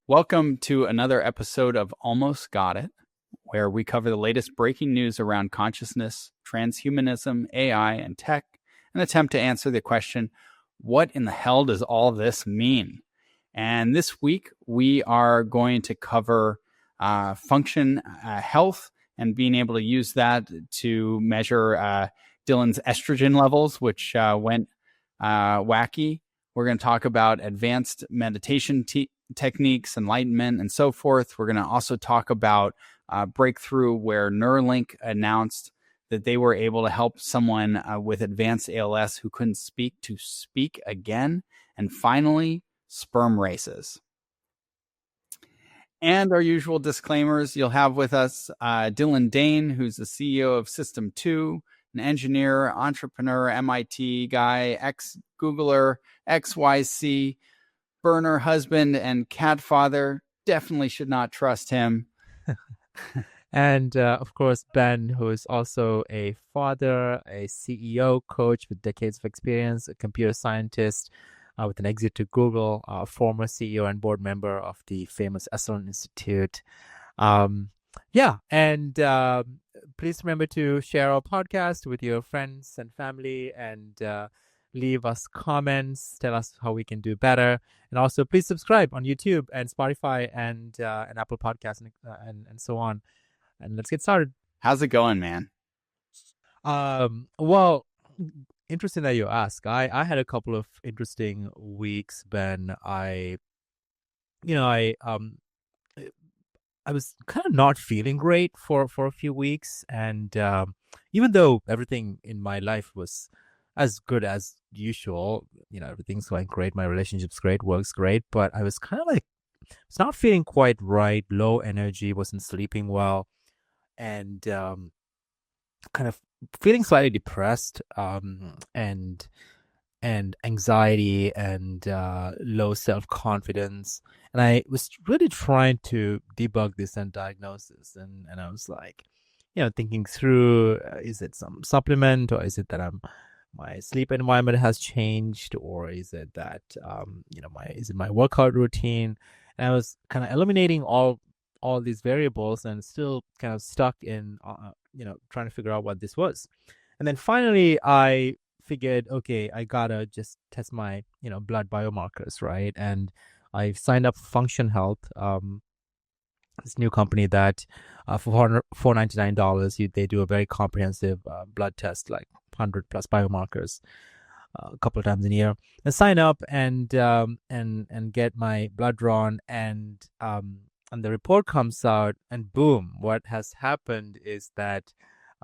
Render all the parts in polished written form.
Welcome to another episode of Almost Got It, where we cover the latest breaking news around consciousness, transhumanism, AI, and tech, and attempt to answer the question, what in the hell does all this mean? And this week, we are going to cover function health and being able to use that to measure Dilan's estrogen levels, which went wacky. We're going to talk about advanced meditation techniques, enlightenment, and so forth. We're going to also talk about breakthrough where Neuralink announced that they were able to help someone with advanced ALS who couldn't speak to speak again. And finally, sperm races. And our usual disclaimers. You'll have with us Dilan Dane, who's the CEO of System 2, an engineer, entrepreneur, MIT guy, ex-Googler, XYC, burner husband, and cat father. Definitely should not trust him. And of course, Ben, who is also a father, a CEO coach with decades of experience, a computer scientist with an exit to Google, former CEO and board member of the famous Estrogen Institute. And please remember to share our podcast with your friends and family, and leave us comments, tell us how we can do better. And also please subscribe on YouTube and Spotify and Apple Podcasts and so on. And let's get started. How's it going, man? Well, interesting that you ask. I had a couple of interesting weeks, Ben. I was kind of not feeling great for a few weeks. And even though everything in my life was as good as usual, everything's going great, my relationship's great, work's great, but I was kind of like, it's not feeling quite right, low energy, wasn't sleeping well, and kind of feeling slightly depressed, and anxiety and low self-confidence. And I was really trying to debug this and diagnosis, and I was like, thinking through, is it some supplement, or is it that my sleep environment has changed, or is it that my workout routine? And I was kind of eliminating all these variables and still kind of stuck in trying to figure out what this was. And then finally I figured, okay, I gotta just test my blood biomarkers, right? And I signed up for Function Health, this new company that for $499 they do a very comprehensive blood test, like 100 plus biomarkers a couple of times a year, and sign up and get my blood drawn, and the report comes out, and boom, what has happened is that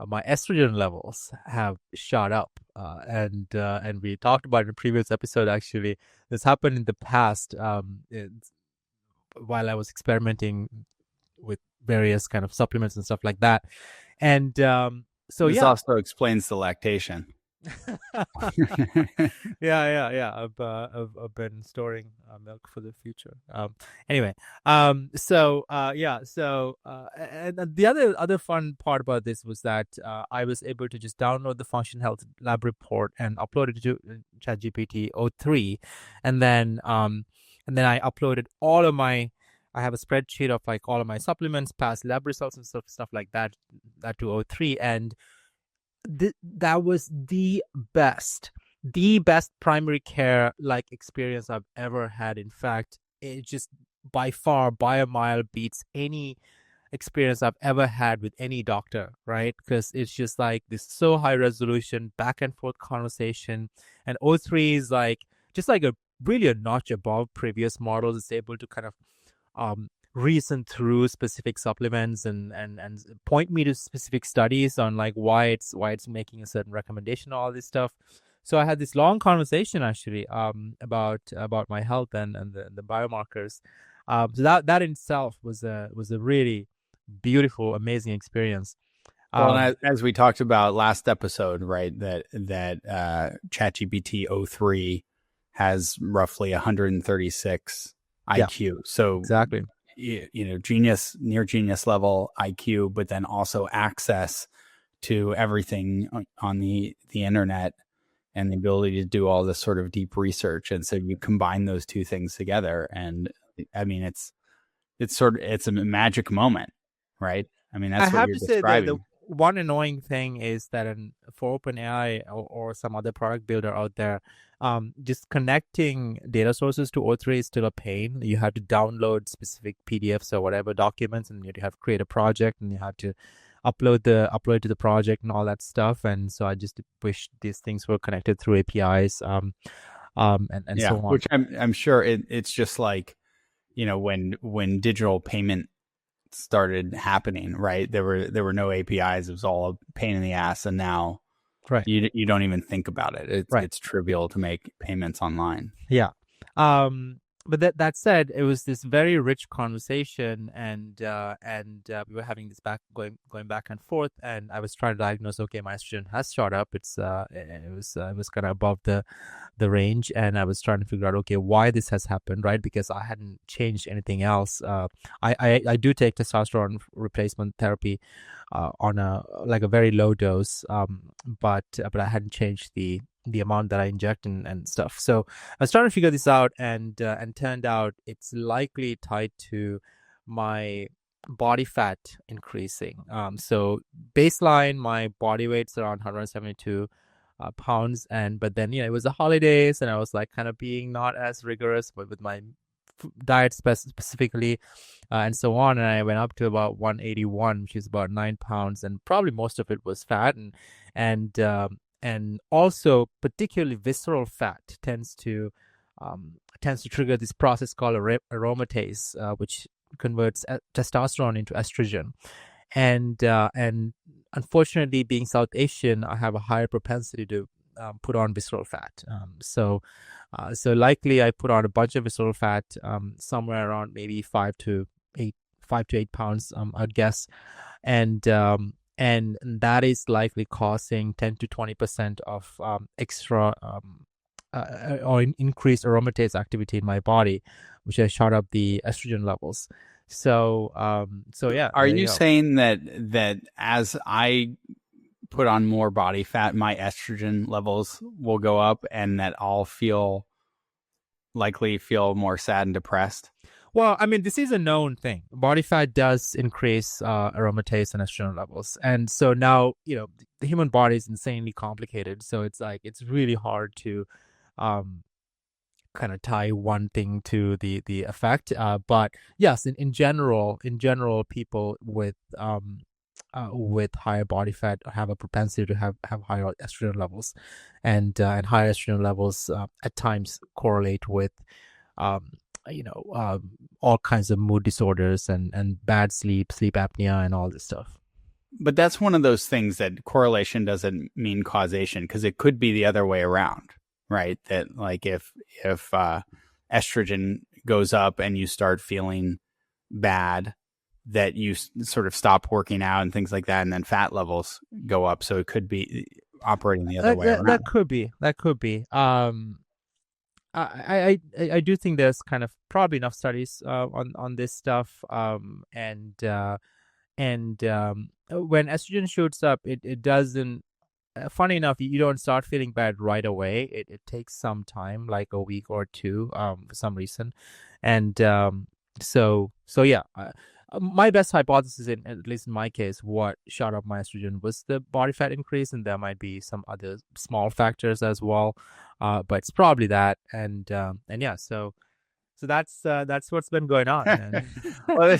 my estrogen levels have shot up, and we talked about in a previous episode. Actually, this happened in the past while I was experimenting with various kind of supplements and stuff like that. And this also explains the lactation. Yeah. I've been storing milk for the future. Anyway, and the other fun part about this was that I was able to just download the Function Health lab report and upload it to ChatGPT 03, and then I uploaded all of my. I have a spreadsheet of like all of my supplements, past lab results, and stuff like that to 03, and that was the best primary care like experience I've ever had. In fact, it just by far, by a mile, beats any experience I've ever had with any doctor, right? Because it's just like this so high resolution back and forth conversation, and 03 is like just like a notch above previous models. It's able to kind of reason through specific supplements and point me to specific studies on like why it's making a certain recommendation, all this stuff. So I had this long conversation actually about my health and the biomarkers. So that in itself was a really beautiful, amazing experience. Well, as we talked about last episode, right, that ChatGPT 03 has roughly 136 IQ. So exactly, genius, near genius level IQ, but then also access to everything on the internet and the ability to do all this sort of deep research. And so you combine those two things together, and I mean, it's it's a magic moment, right? I mean, I that's what have you're to say that the describing. one annoying thing is that for OpenAI or some other product builder out there, just connecting data sources to O3 is still a pain. You have to download specific PDFs or whatever documents, and you have to create a project, and you have to upload it to the project and all that stuff. And so I just wish these things were connected through APIs, and Yeah, so on. which I'm sure it's just like, when digital payment started happening, right? There were no APIs. It was all a pain in the ass, and now Right. you don't even think about it. Right. It's trivial to make payments online. Yeah. But that said, it was this very rich conversation, and we were having this going back and forth, and I was trying to diagnose. Okay, my estrogen has shot up. It was kind of above the range, and I was trying to figure out, okay, why this has happened, right? Because I hadn't changed anything else. I do take testosterone replacement therapy on a very low dose, but I hadn't changed the amount that I inject and stuff. So I was trying to figure this out, and turned out it's likely tied to my body fat increasing. So baseline, my body weight's around 172 pounds, but then it was the holidays, and I was like kind of being not as rigorous with my diet specifically, and so on, and I went up to about 181, which is about 9 pounds, and probably most of it was fat, and and also particularly visceral fat tends to trigger this process called aromatase, which converts testosterone into estrogen. And unfortunately, being South Asian, I have a higher propensity to put on visceral fat. So likely I put on a bunch of visceral fat, somewhere around maybe 5 to 8 pounds, I'd guess, and that is likely causing 10 to 20% of extra or increased aromatase activity in my body, which has shot up the estrogen levels. So yeah. Are you saying that as I put on more body fat, my estrogen levels will go up, and that I'll likely feel more sad and depressed? Well, I mean, this is a known thing. Body fat does increase aromatase and estrogen levels. And so now, the human body is insanely complicated. So it's really hard to kind of tie one thing to the effect. But yes, in general, people with higher body fat have a propensity to have higher estrogen levels, and higher estrogen levels at times correlate with all kinds of mood disorders and bad sleep apnea, and all this stuff. But that's one of those things that correlation doesn't mean causation, because it could be the other way around, right? That like if estrogen goes up and you start feeling bad, that you sort of stop working out and things like that, and then fat levels go up. So it could be operating the other way around. That could be. I do think there's kind of probably enough studies on this stuff, and when estrogen shoots up, it doesn't. Funny enough, you don't start feeling bad right away. It takes some time, like a week or two, for some reason, and so yeah. My best hypothesis, at least in my case, what shot up my estrogen was the body fat increase, and there might be some other small factors as well, but it's probably that. And yeah, so that's what's been going on. Well,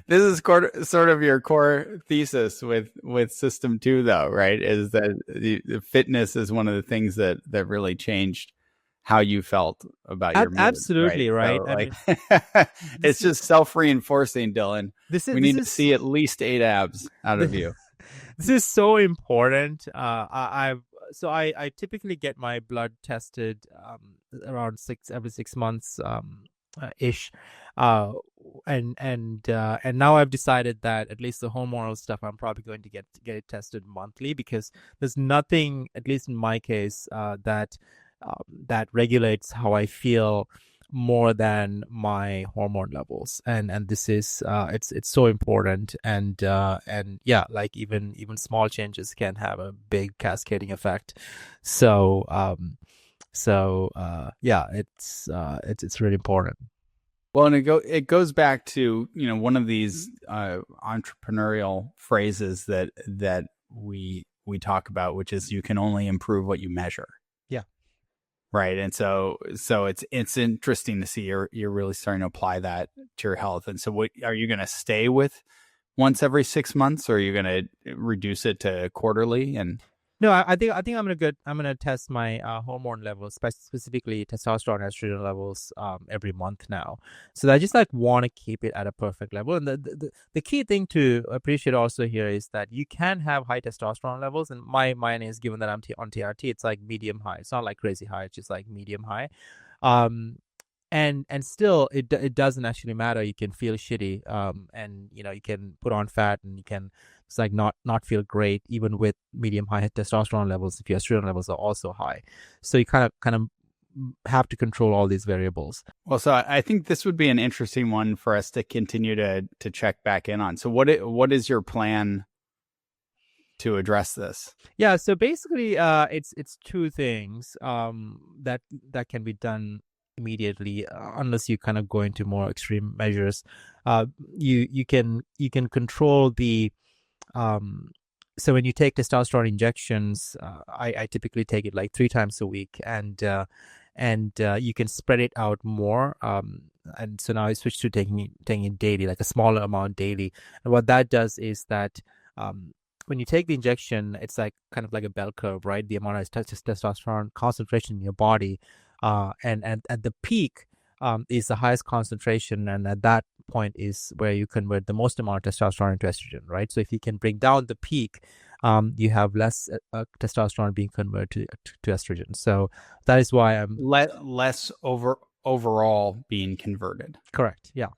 this is sort of your core thesis with System 2, though, right? Is that the fitness is one of the things that really changed how you felt about your mood. Absolutely right. So, it's just self-reinforcing, Dylan. We need to see at least 8 abs out of you. This is so important. I typically get my blood tested around every 6 months ish, and now I've decided that at least the hormonal stuff I'm probably going to get it tested monthly, because there's nothing, at least in my case, that regulates how I feel more than my hormone levels, and this is it's so important, and yeah, like even small changes can have a big cascading effect. So yeah, it's really important. Well, and it goes back to, one of these entrepreneurial phrases that we talk about, which is you can only improve what you measure. Yeah. Right. And so it's interesting to see you're really starting to apply that to your health. And so what are you going to stay with once every 6 months, or are you going to reduce it to quarterly? And No, I think I'm gonna test my hormone levels, specifically testosterone, estrogen levels, every month now. So I just like want to keep it at a perfect level. And the key thing to appreciate also here is that you can have high testosterone levels, and mine is, given that I'm on TRT, it's like medium high. It's not like crazy high. It's just like medium high. And still it doesn't actually matter. You can feel shitty, and you can put on fat, and you can it's like not feel great even with medium high testosterone levels if your estrogen levels are also high. So you kind of have to control all these variables. Well, so I think this would be an interesting one for us to continue to check back in on. So what is your plan to address this? Yeah, so basically it's two things that can be done immediately, unless you kind of go into more extreme measures. You can control the so when you take testosterone injections, I typically take it like 3 times a week, and you can spread it out more. And so now I switched to taking it daily, like a smaller amount daily. And what that does is that when you take the injection, it's like kind of like a bell curve, right? The amount of testosterone concentration in your body, and at the peak is the highest concentration, and at that point is where you convert the most amount of testosterone into estrogen, right? So if you can bring down the peak, you have less testosterone being converted to estrogen. So that is why I'm less overall being converted. Correct. Yeah.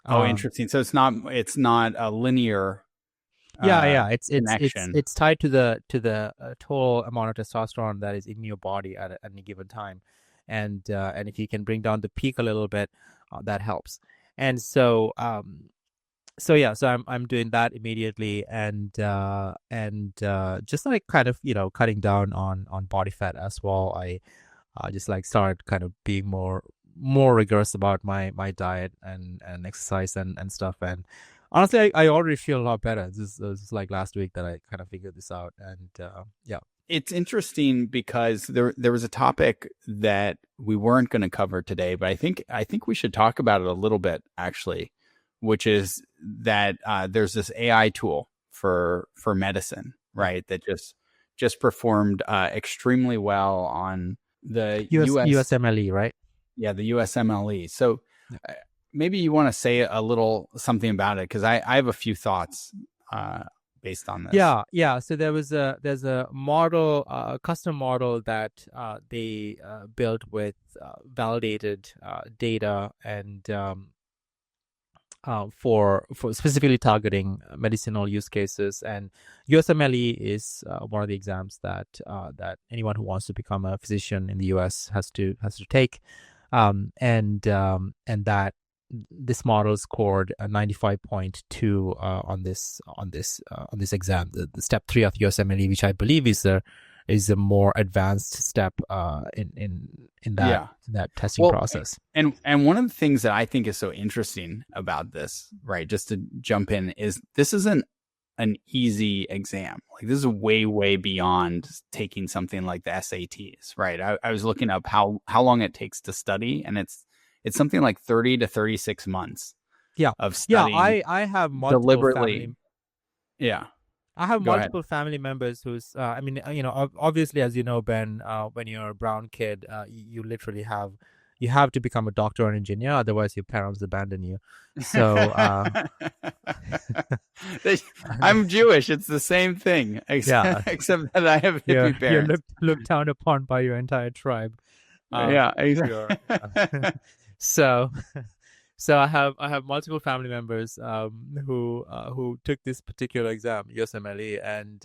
Oh, interesting. So it's not a linear. It's tied to the total amount of testosterone that is in your body at any given time, and if you can bring down the peak a little bit, that helps. And so so I'm doing that immediately, and just like kind of cutting down on body fat as well. I just like started kind of being more rigorous about my diet and exercise and stuff. And honestly, I already feel a lot better. This is like last week that I kind of figured this out, and yeah. It's interesting because there was a topic that we weren't going to cover today, but I think we should talk about it a little bit, actually, which is that there's this AI tool for medicine, right? That just performed extremely well on the USMLE, right? Yeah, the USMLE. So maybe you want to say a little something about it, because I have a few thoughts based on this. Yeah. So there's a model, a custom model that they built with validated data, and for specifically targeting medicinal use cases. And USMLE is one of the exams that anyone who wants to become a physician in the US has to take, and that this model scored a 95.2 on this exam, the step 3 of USMLE, which I believe is a more advanced step in that testing process. And one of the things that I think is so interesting about this, right, just to jump in, is this isn't an easy exam. Like, this is way beyond taking something like the SATs, right? I was looking up how long it takes to study, and it's something like 30 to 36 months of studying. Yeah, I have multiple deliberately. I have multiple family members who's, obviously, as you know, Ben, when you're a brown kid, you literally have to become a doctor or an engineer, otherwise your parents abandon you. So I'm Jewish. It's the same thing, except that I have hippie parents. You're looked down upon by your entire tribe. Exactly. So I have multiple family members who took this particular exam, USMLE, and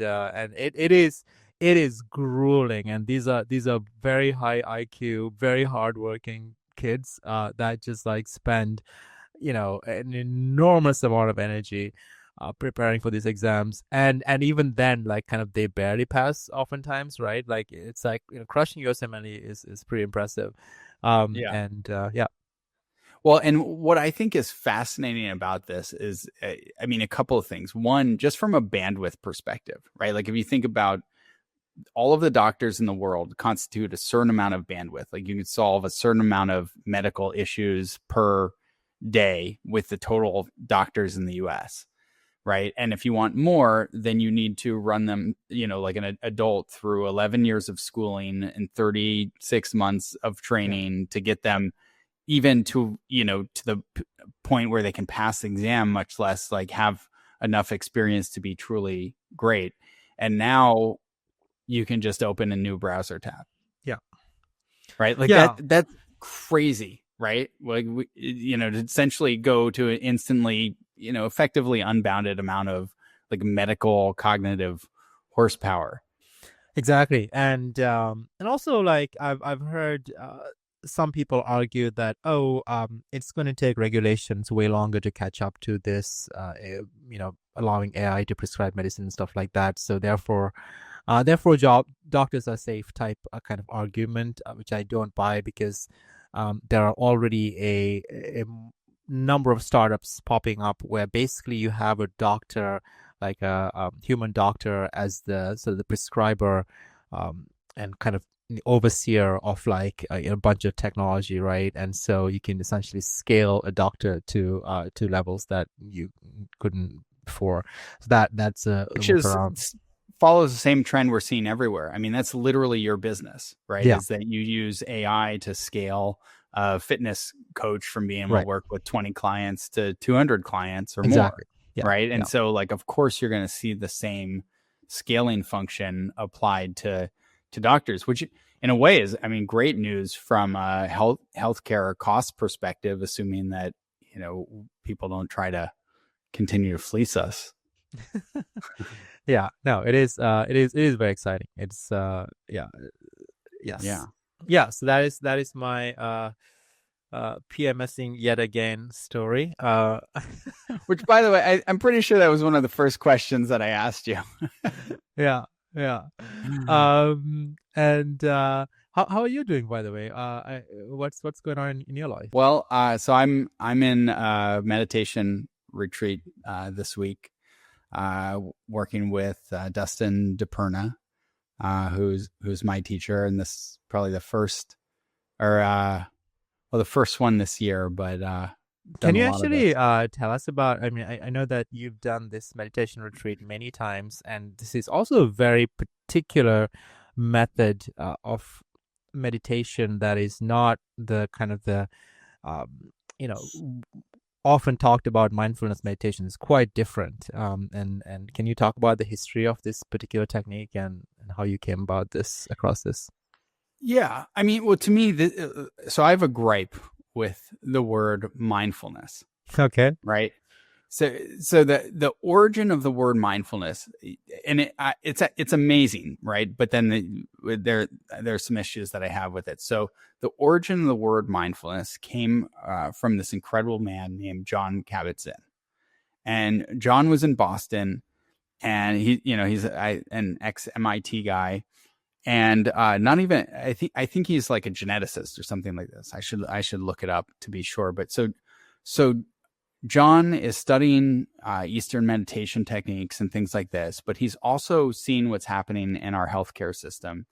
it is grueling. And these are very high IQ, very hardworking kids that just like spend an enormous amount of energy preparing for these exams, and even then, like, kind of they barely pass oftentimes, right? Like, it's like crushing USMLE is pretty impressive. Well, and what I think is fascinating about this is, I mean, a couple of things. One, just from a bandwidth perspective, right? Like if you think about all of the doctors in the world constitute a certain amount of bandwidth. Like you could solve a certain amount of medical issues per day with the total doctors in the US, right? And if you want more, then you need to run them, like an adult through 11 years of schooling and 36 months of training to get them even to, to the point where they can pass the exam, much less like have enough experience to be truly great. And now you can just open a new browser tab. Yeah. Right. Like that's crazy, right? Like, to essentially go to an instantly, effectively unbounded amount of like medical cognitive horsepower. Exactly. And also like I've heard some people argue that, it's going to take regulations way longer to catch up to this, allowing AI to prescribe medicine and stuff like that. So therefore, doctors are safe type kind of argument, which I don't buy, because there are already a number of startups popping up where basically you have a doctor, like a human doctor, as the sort of the prescriber and kind of the overseer of like a bunch of technology, right? And so you can essentially scale a doctor to levels that you couldn't before. So that's a which follows the same trend we're seeing everywhere. I mean, that's literally your business, right? Yeah. Is that you use AI to scale a fitness coach from being able to work with 20 clients to 200 clients or more, right? And so, like, of course, you're going to see the same scaling function applied to doctors, which in a way is, I mean, great news from a healthcare cost perspective, assuming that, people don't try to continue to fleece us. Yeah, no, it is very exciting. It's yes. Yeah, so that is my PMSing yet again story. Which, by the way, I'm pretty sure that was one of the first questions that I asked you. Yeah. And how are you doing, by the way? What's going on in your life? Well, so I'm in meditation retreat this week. Working with Dustin DePerna, who's my teacher, and this is probably the first, the first one this year. But can you actually tell us about? I mean, I know that you've done this meditation retreat many times, and this is also a very particular method of meditation that is not the kind of the often talked about mindfulness meditation. Is quite different. And can you talk about the history of this particular technique and how you came about across this? Yeah, I mean, well, to me, so I have a gripe with the word mindfulness. Okay, right. So the origin of the word mindfulness, and it's amazing, right? But then there's some issues that I have with it. So the origin of the word mindfulness came from this incredible man named John Kabat-Zinn, and John was in Boston, and he's an ex MIT guy, and not even I think he's like a geneticist or something like this. I should look it up to be sure. But so John is studying Eastern meditation techniques and things like this, but he's also seeing what's happening in our healthcare system.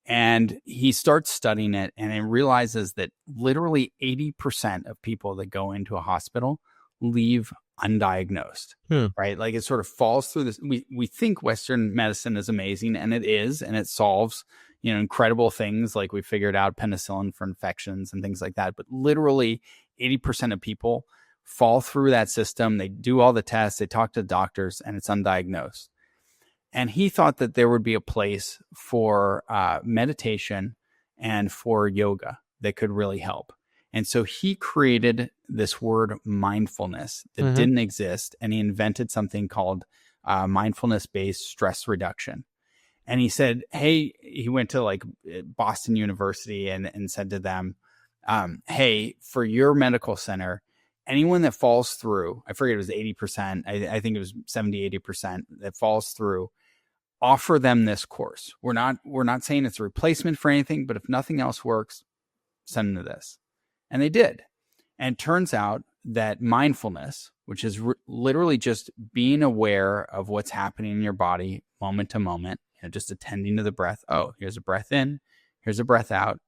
And he starts studying it, and he realizes that literally 80% of people that go into a hospital leave undiagnosed, right? Like it sort of falls through this. We think Western medicine is amazing, and it is, and it solves, incredible things. Like we figured out penicillin for infections and things like that. But literally 80% of people fall through that system. They do all the tests, they talk to doctors, and it's undiagnosed. And he thought that there would be a place for meditation and for yoga that could really help. And so he created this word mindfulness that didn't exist. And he invented something called mindfulness-based stress reduction. And he said, hey, he went to like Boston University and said to them, hey, for your medical center, anyone that falls through, I forget it was 80%, I think it was 70, 80% that falls through, offer them this course. We're not saying it's a replacement for anything, but if nothing else works, send them to this. And they did. And it turns out that mindfulness, which is literally just being aware of what's happening in your body moment to moment, just attending to the breath. Oh, here's a breath in, here's a breath out,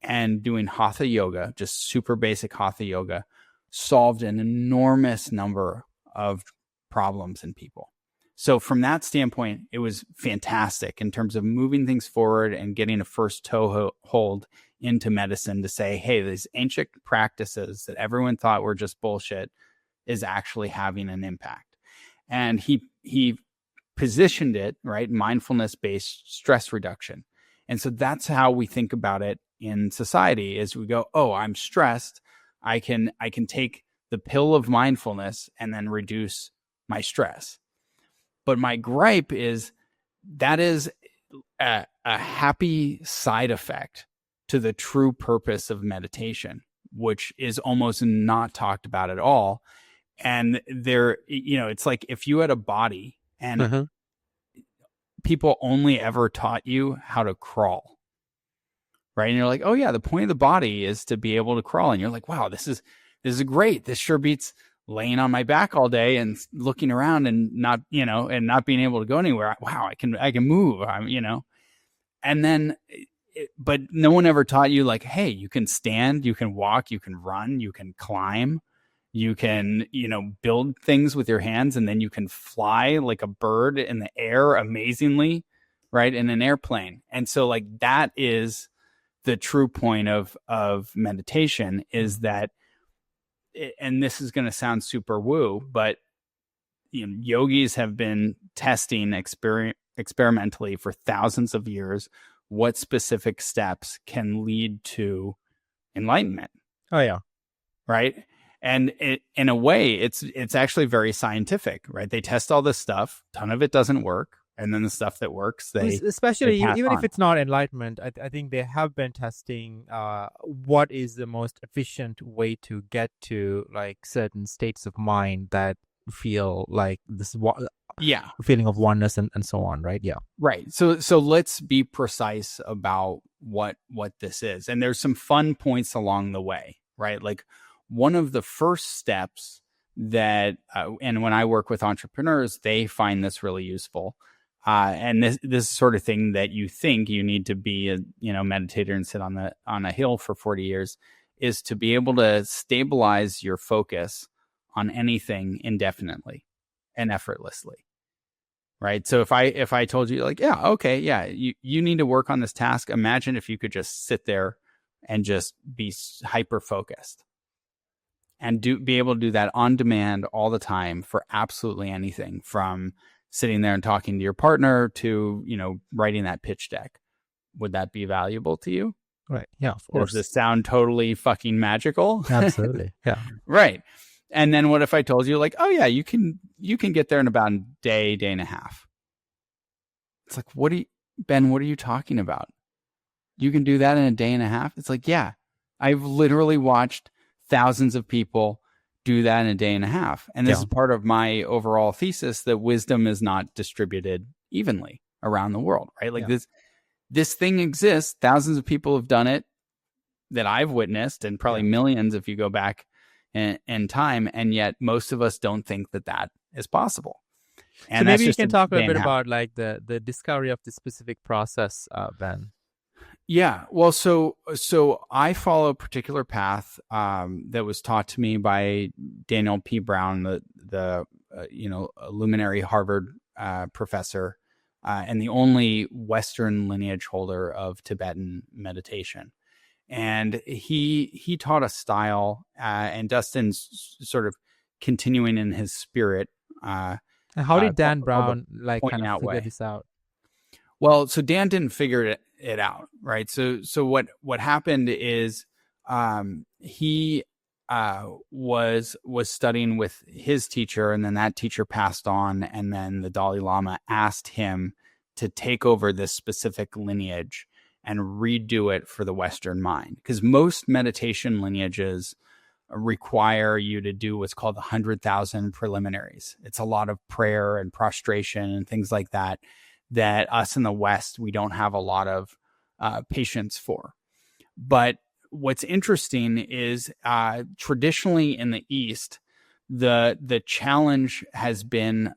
and doing hatha yoga, just super basic hatha yoga, solved an enormous number of problems in people. So from that standpoint, it was fantastic in terms of moving things forward and getting a first toehold into medicine to say, hey, these ancient practices that everyone thought were just bullshit is actually having an impact. And he positioned it, right, mindfulness-based stress reduction. And so that's how we think about it in society is we go, oh, I'm stressed. I can take the pill of mindfulness and then reduce my stress. But my gripe is that is a happy side effect to the true purpose of meditation, which is almost not talked about at all. And there, it's like if you had a body and people only ever taught you how to crawl, right? And you're like, oh yeah, the point of the body is to be able to crawl. And you're like, wow, this is great. This sure beats laying on my back all day and looking around and not being able to go anywhere. Wow, I can move. And then, but no one ever taught you like, hey, you can stand, you can walk, you can run, you can climb, you can, build things with your hands, and then you can fly like a bird in the air amazingly, right? In an airplane. And so like that is the true point of meditation is that, and this is going to sound super woo, but yogis have been testing experimentally for thousands of years what specific steps can lead to enlightenment. Oh yeah. Right. And in a way, it's actually very scientific, right? They test all this stuff. A ton of it doesn't work. And then the stuff that works, especially even if it's not enlightenment, I think they have been testing what is the most efficient way to get to like certain states of mind that feel like this feeling of oneness and so on, right? Yeah. Right. So let's be precise about what this is. And there's some fun points along the way, right? Like one of the first steps that, and when I work with entrepreneurs, they find this really useful. And this sort of thing that you think you need to be a meditator and sit on a hill for 40 years is to be able to stabilize your focus on anything indefinitely and effortlessly. Right. So if I told you like, yeah, okay, yeah, you need to work on this task. Imagine if you could just sit there and just be hyper focused and be able to do that on demand all the time for absolutely anything, from sitting there and talking to your partner to, writing that pitch deck. Would that be valuable to you? Right. Yeah, of course. Does this sound totally fucking magical? Absolutely. Yeah. Right. And then what if I told you like, oh yeah, you can get there in about a day and a half. It's like, Ben, what are you talking about? You can do that in a day and a half? It's like, yeah, I've literally watched thousands of people do that in a day and a half. And this is part of my overall thesis that wisdom is not distributed evenly around the world, right? Like this thing exists. Thousands of people have done it that I've witnessed, and probably millions if you go back in time. And yet most of us don't think that is possible. And so maybe you can talk a bit about like the discovery of the specific process, Ben. Yeah. Well, so I follow a particular path that was taught to me by Daniel P. Brown, the luminary Harvard professor, and the only Western lineage holder of Tibetan meditation. And he taught a style, and Dustin's sort of continuing in his spirit. And how did Dan Brown kind of figure this out? Well, so Dan didn't figure it out, right? So what happened is he was studying with his teacher, and then that teacher passed on, and then the Dalai Lama asked him to take over this specific lineage and redo it for the Western mind, because most meditation lineages require you to do what's called the 100,000 preliminaries. It's a lot of prayer and prostration and things like that us in the West, we don't have a lot of patience for. But what's interesting is traditionally in the East, the challenge has been,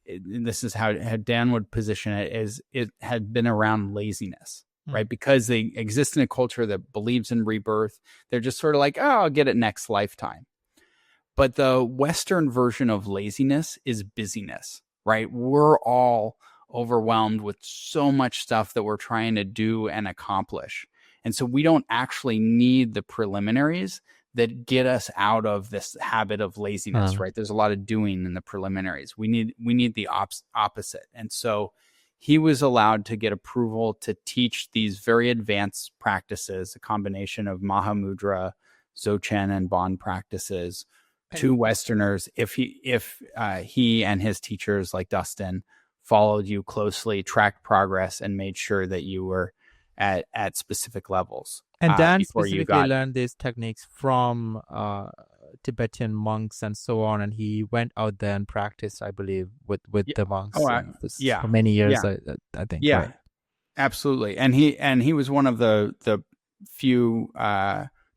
this is how Dan would position it, is it had been around laziness, right? Because they exist in a culture that believes in rebirth. They're just sort of like, oh, I'll get it next lifetime. But the Western version of laziness is busyness, right? We're all overwhelmed with so much stuff that we're trying to do and accomplish. And so we don't actually need the preliminaries that get us out of this habit of laziness, right? There's a lot of doing in the preliminaries. We need the opposite. And so he was allowed to get approval to teach these very advanced practices, a combination of Mahamudra, Dzogchen, and Bon practices to Westerners if he and his teachers like Dustin followed you closely, tracked progress, and made sure that you were at specific levels. And Dan specifically learned these techniques from Tibetan monks and so on, and he went out there and practiced, I believe, with the monks for many years. I think. Yeah, right? Absolutely. And he was one of the few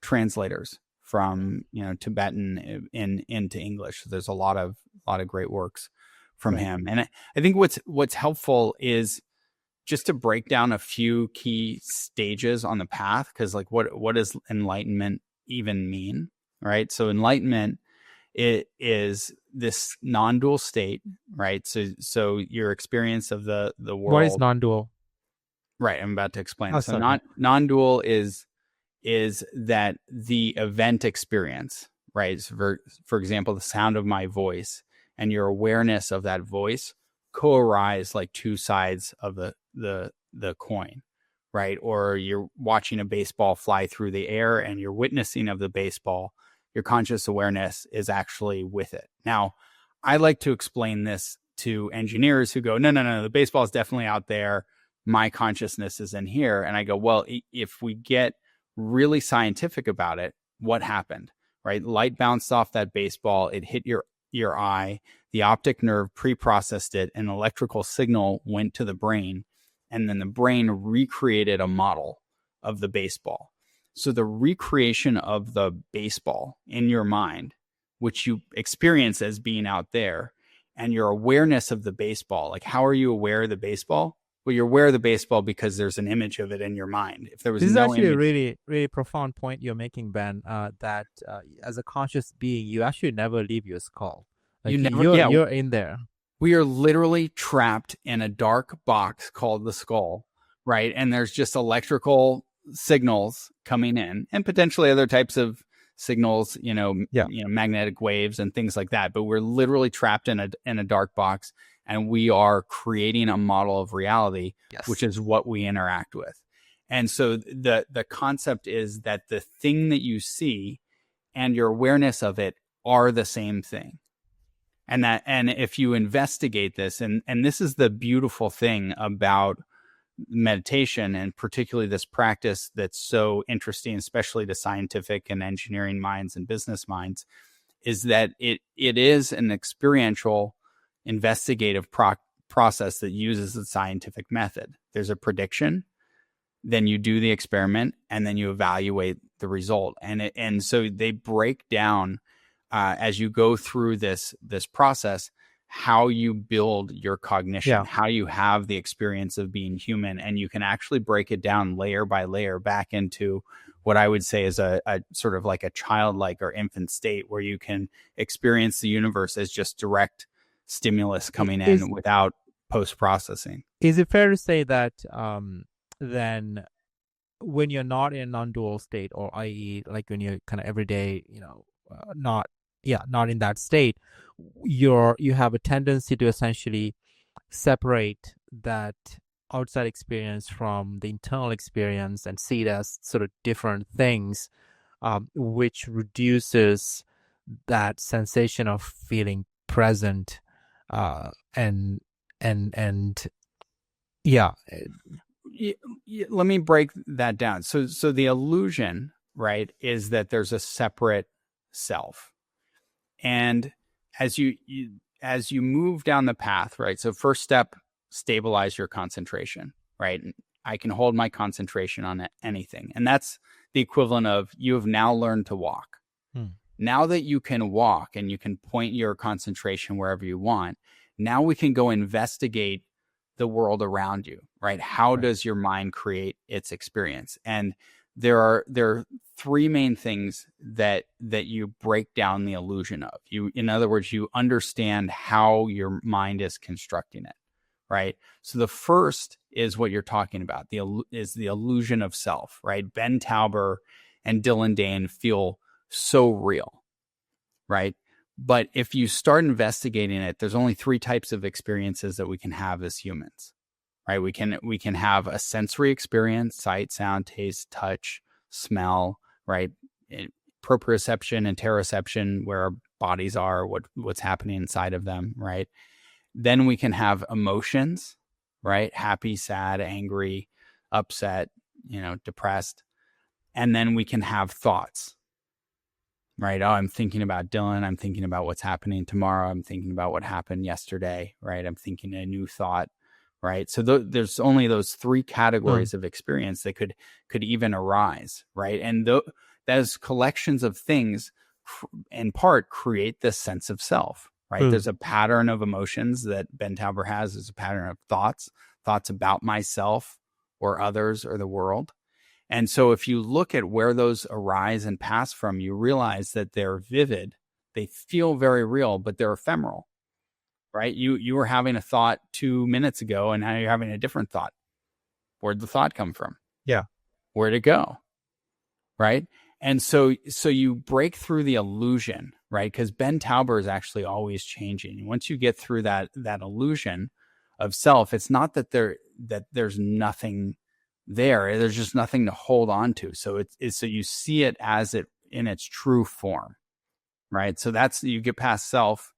translators from Tibetan into English. So there's a lot of great works from him. And I think what's helpful is just to break down a few key stages on the path, because like what does enlightenment even mean, right? So enlightenment, it is this non-dual state, right? So your experience of the world. What is non-dual? Right, I'm about to explain. So non-dual is that the event experience, right? So for example, the sound of my voice and your awareness of that voice co-arise like two sides of the coin, right? Or you're watching a baseball fly through the air and you're witnessing of the baseball. Your conscious awareness is actually with it. Now, I like to explain this to engineers who go, no, the baseball is definitely out there. My consciousness is in here. And I go, well, if we get really scientific about it, what happened, right? Light bounced off that baseball. It hit your eye. The optic nerve pre-processed it. An electrical signal went to the brain. And then the brain recreated a model of the baseball. So the recreation of the baseball in your mind, which you experience as being out there, and your awareness of the baseball, like how are you aware of the baseball? Well, you're aware of the baseball because there's an image of it in your mind. If there was this no is actually image, a really, really profound point you're making, Ben, that as a conscious being, you actually never leave your skull. Like you're in there. We are literally trapped in a dark box called the skull, right? And there's just electrical signals coming in and potentially other types of signals, magnetic waves and things like that. But we're literally trapped in a dark box, and we are creating a model of reality, which is what we interact with. And so the concept is that the thing that you see and your awareness of it are the same thing. And if you investigate this, and this is the beautiful thing about meditation, and particularly this practice that's so interesting, especially to scientific and engineering minds and business minds, is that it is an experiential investigative process that uses the scientific method. There's a prediction, then you do the experiment, and then you evaluate the result. And so they break down as you go through this process, how you build your cognition, how you have the experience of being human. And you can actually break it down layer by layer back into what I would say is a sort of like a childlike or infant state, where you can experience the universe as just direct stimulus coming in without post-processing. Is it fair to say that then when you're not in a non-dual state, or i.e. like when you're kind of everyday, not in that state, you have a tendency to essentially separate that outside experience from the internal experience and see it as sort of different things, which reduces that sensation of feeling present, let me break that down. So the illusion, right, is that there's a separate self. And as you move down the path, right? So first step, stabilize your concentration, right? I can hold my concentration on anything. And that's the equivalent of you have now learned to walk. Now that you can walk and you can point your concentration wherever you want, now we can go investigate the world around you, right? How does your mind create its experience? And there are three main things that you break down the illusion of. In other words, you understand how your mind is constructing it, right? So the first is what you're talking about. Is the illusion of self, right? Ben Tauber and Dylan Dane feel so real, right? But if you start investigating it, there's only three types of experiences that we can have as humans, right? We can have a sensory experience: sight, sound, taste, touch, smell, right? Proprioception and interoception, where our bodies are, what's happening inside of them, right? Then we can have emotions, right? Happy, sad, angry, upset, depressed. And then we can have thoughts, right? Oh, I'm thinking about Dylan. I'm thinking about what's happening tomorrow. I'm thinking about what happened yesterday, right? I'm thinking a new thought, right? So there's only those three categories of experience that could even arise, right? And those collections of things, in part, create this sense of self, right? There's a pattern of emotions that Ben Tauber has. There's a pattern of thoughts about myself or others or the world. And so if you look at where those arise and pass from, you realize that they're vivid. They feel very real, but they're ephemeral, right? You were having a thought 2 minutes ago, and now you're having a different thought. Where'd the thought come from? Yeah. Where'd it go? Right? And so you break through the illusion, right? Because Ben Tauber is actually always changing. Once you get through that illusion of self, it's not that there's nothing there. There's just nothing to hold on to. So so you see it as it in its true form, right? So that's, you get past self,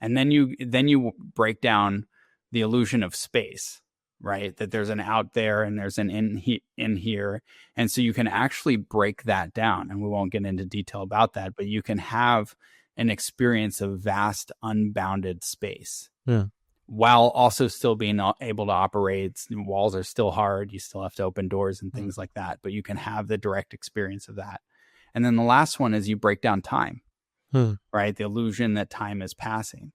and then you break down the illusion of space, right? That there's an out there and there's an in here. And so you can actually break that down, and we won't get into detail about that, but you can have an experience of vast, unbounded space. Yeah. While also still being able to operate. Walls are still hard. You still have to open doors and things like that, but you can have the direct experience of that. And then the last one is you break down time, right? The illusion that time is passing.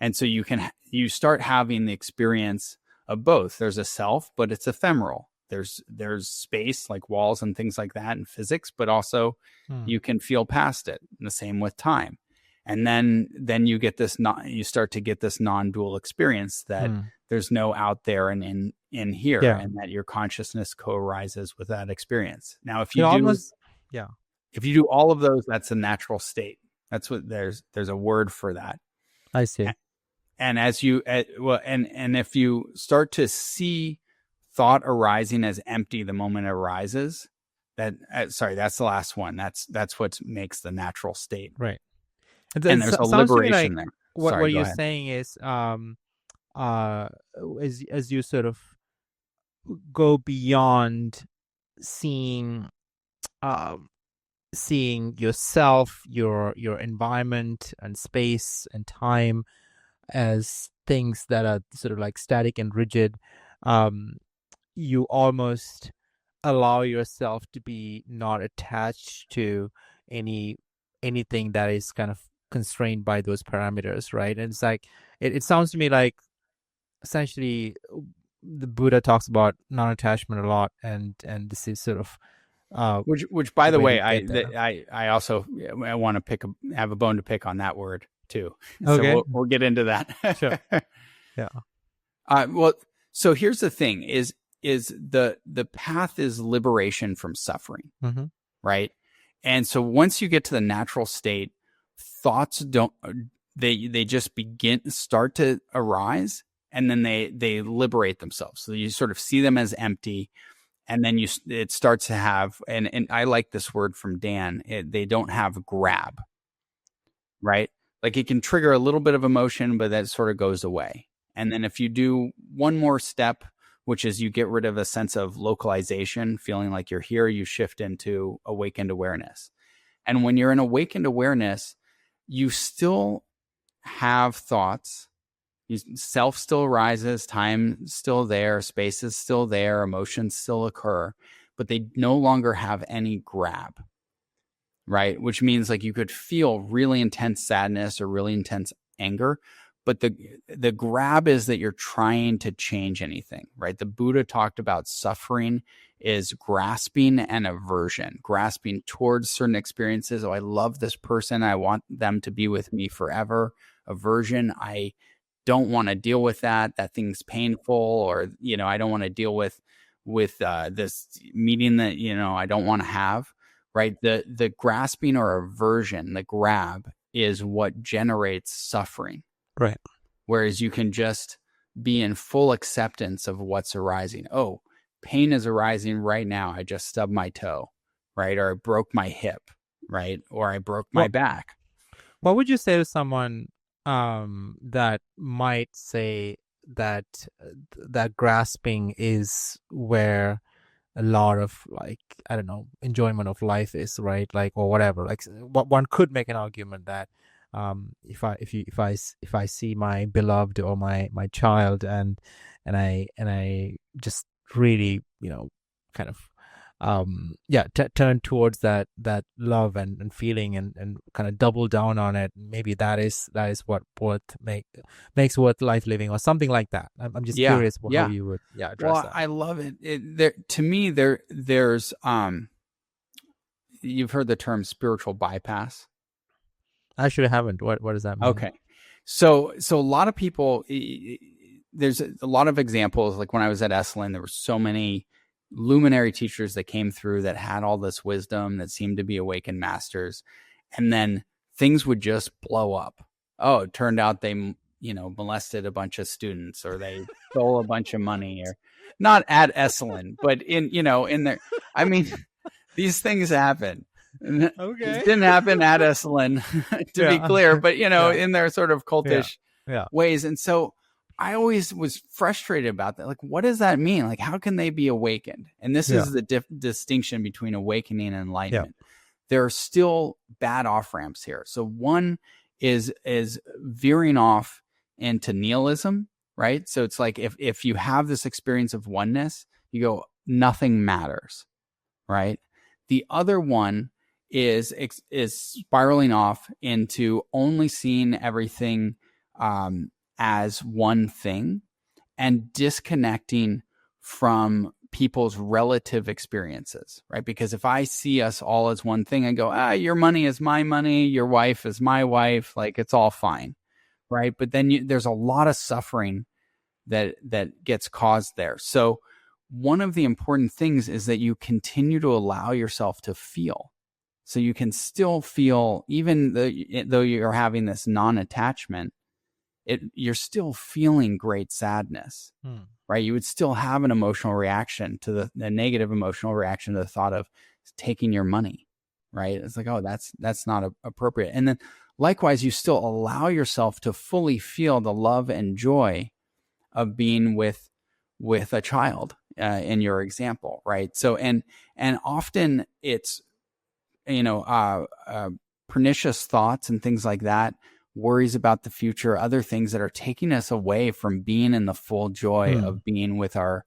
And so you start having the experience of both. There's a self, but it's ephemeral. There's space, like walls and things like that, and physics, but also you can feel past it. And the same with time. And then you get this you start to get this non-dual experience that there's no out there and in here, and that your consciousness co-arises with that experience. Now, if you if you do all of those, that's a natural state. That's what there's a word for that. I see. And as you and if you start to see thought arising as empty the moment it arises, that's the last one. That's what makes the natural state. Right. And there's a liberation there. What you're saying is, as you sort of go beyond seeing yourself, your environment and space and time as things that are sort of like static and rigid, you almost allow yourself to be not attached to anything that is kind of constrained by those parameters, right? And it's like it sounds to me like essentially the Buddha talks about non-attachment a lot, and this is sort of which by the way, I also want to have a bone to pick on that word too. Okay. So we'll get into that. Sure. Yeah. Well, so here's the thing: is the path is liberation from suffering, right? And so once you get to the natural state, thoughts they just start to arise, and then they liberate themselves. So you sort of see them as empty, and then it starts to have, and I like this word from Dan, they don't have grab, right? Like it can trigger a little bit of emotion, but that sort of goes away. And then if you do one more step, which is you get rid of a sense of localization, feeling like you're here, you shift into awakened awareness. And when you're in awakened awareness, you still have thoughts. Self still arises, time still there, space is still there, emotions still occur, but they no longer have any grab, right? Which means like you could feel really intense sadness or really intense anger, but the grab is that you're trying to change anything, right? The Buddha talked about suffering is grasping and aversion, grasping towards certain experiences. Oh, I love this person. I want them to be with me forever. Aversion, I don't want to deal with that. That thing's painful, or, I don't want to deal with this meeting that, I don't want to have, right? The grasping or aversion, the grab is what generates suffering. Right. Whereas you can just be in full acceptance of what's arising. Oh, pain is arising right now. I just stubbed my toe, right? Or I broke my hip, right? Or I broke my back. What would you say to someone that might say that that grasping is where a lot of, like, I don't know, enjoyment of life is, right? Like, or whatever. Like, one could make an argument that if I see my beloved or my child and I just really, kind of turn towards that love and feeling and kind of double down on it. Maybe that is what makes worth life living, or something like that. I'm just curious how you would address that. I love it. To me, there's you've heard the term spiritual bypass. I actually haven't. What does that mean? Okay. So a lot of people, there's a lot of examples. Like when I was at Esalen, there were so many luminary teachers that came through that had all this wisdom that seemed to be awakened masters. And then things would just blow up. Oh, it turned out they, molested a bunch of students, or they stole a bunch of money, or not at Esalen, but in there. I mean, these things happen. Okay. It didn't happen at Esalen, to be clear, but in their sort of cultish ways. And so I always was frustrated about that. Like, what does that mean? Like, how can they be awakened? And this is the distinction between awakening and enlightenment. There are still bad off ramps here. So one is veering off into nihilism, right? So it's like if you have this experience of oneness, you go, nothing matters, right? The other one is spiraling off into only seeing everything as one thing and disconnecting from people's relative experiences, right? Because if I see us all as one thing and go, your money is my money, your wife is my wife, like it's all fine, right? But then there's a lot of suffering that gets caused there. So one of the important things is that you continue to allow yourself to feel. So you can still feel, even though you're having this non-attachment, you're still feeling great sadness, right? You would still have an emotional reaction to the negative emotional reaction to the thought of taking your money, right? It's like, oh, that's not appropriate. And then likewise, you still allow yourself to fully feel the love and joy of being with a child in your example, right? So, and often it's, pernicious thoughts and things like that, worries about the future, other things that are taking us away from being in the full joy of being with our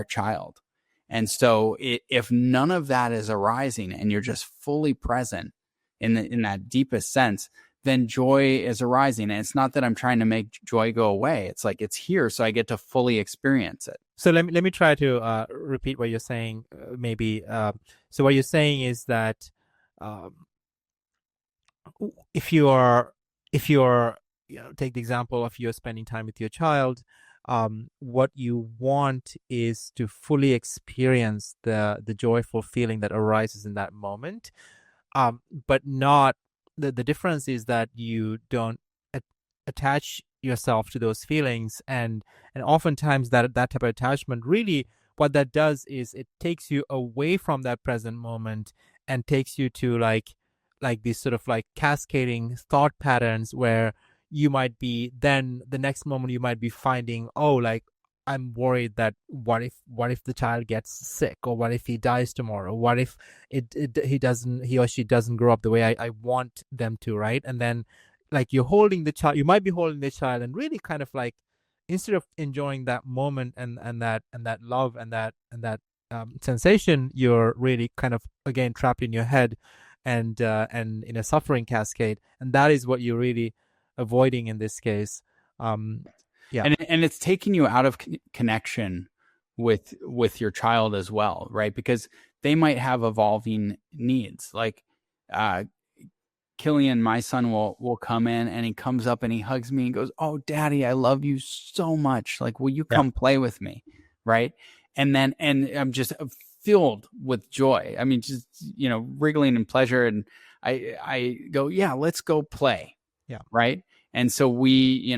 child. And so if none of that is arising and you're just fully present in that deepest sense, then joy is arising. And it's not that I'm trying to make joy go away. It's like it's here, so I get to fully experience it. So let me try to repeat what you're saying. Maybe so what you're saying is that if you're take the example of you're spending time with your child, what you want is to fully experience the joyful feeling that arises in that moment, but not the difference is that you don't attach yourself to those feelings, and oftentimes that type of attachment, really what that does is it takes you away from that present moment and takes you to like these sort of like cascading thought patterns where you might be, then the next moment you might be finding, oh, like I'm worried that what if the child gets sick, or what if he dies tomorrow, what if he or she doesn't grow up the way I want them to, right? And then like you're holding the child, you might be holding the child, and really kind of like, instead of enjoying that moment and that love and that sensation, you're really kind of again trapped in your head, and in a suffering cascade, and that is what you're really avoiding in this case. Yeah, And it's taking you out of connection with your child as well, right? Because they might have evolving needs. Like Killian, my son, will come in and he comes up and he hugs me and goes, "Oh, Daddy, I love you so much. Like, will you yeah, come play with me?" Right? And I'm just filled with joy. I mean, just wriggling in pleasure. And I go, "Yeah, let's go play." yeah, Right? And so we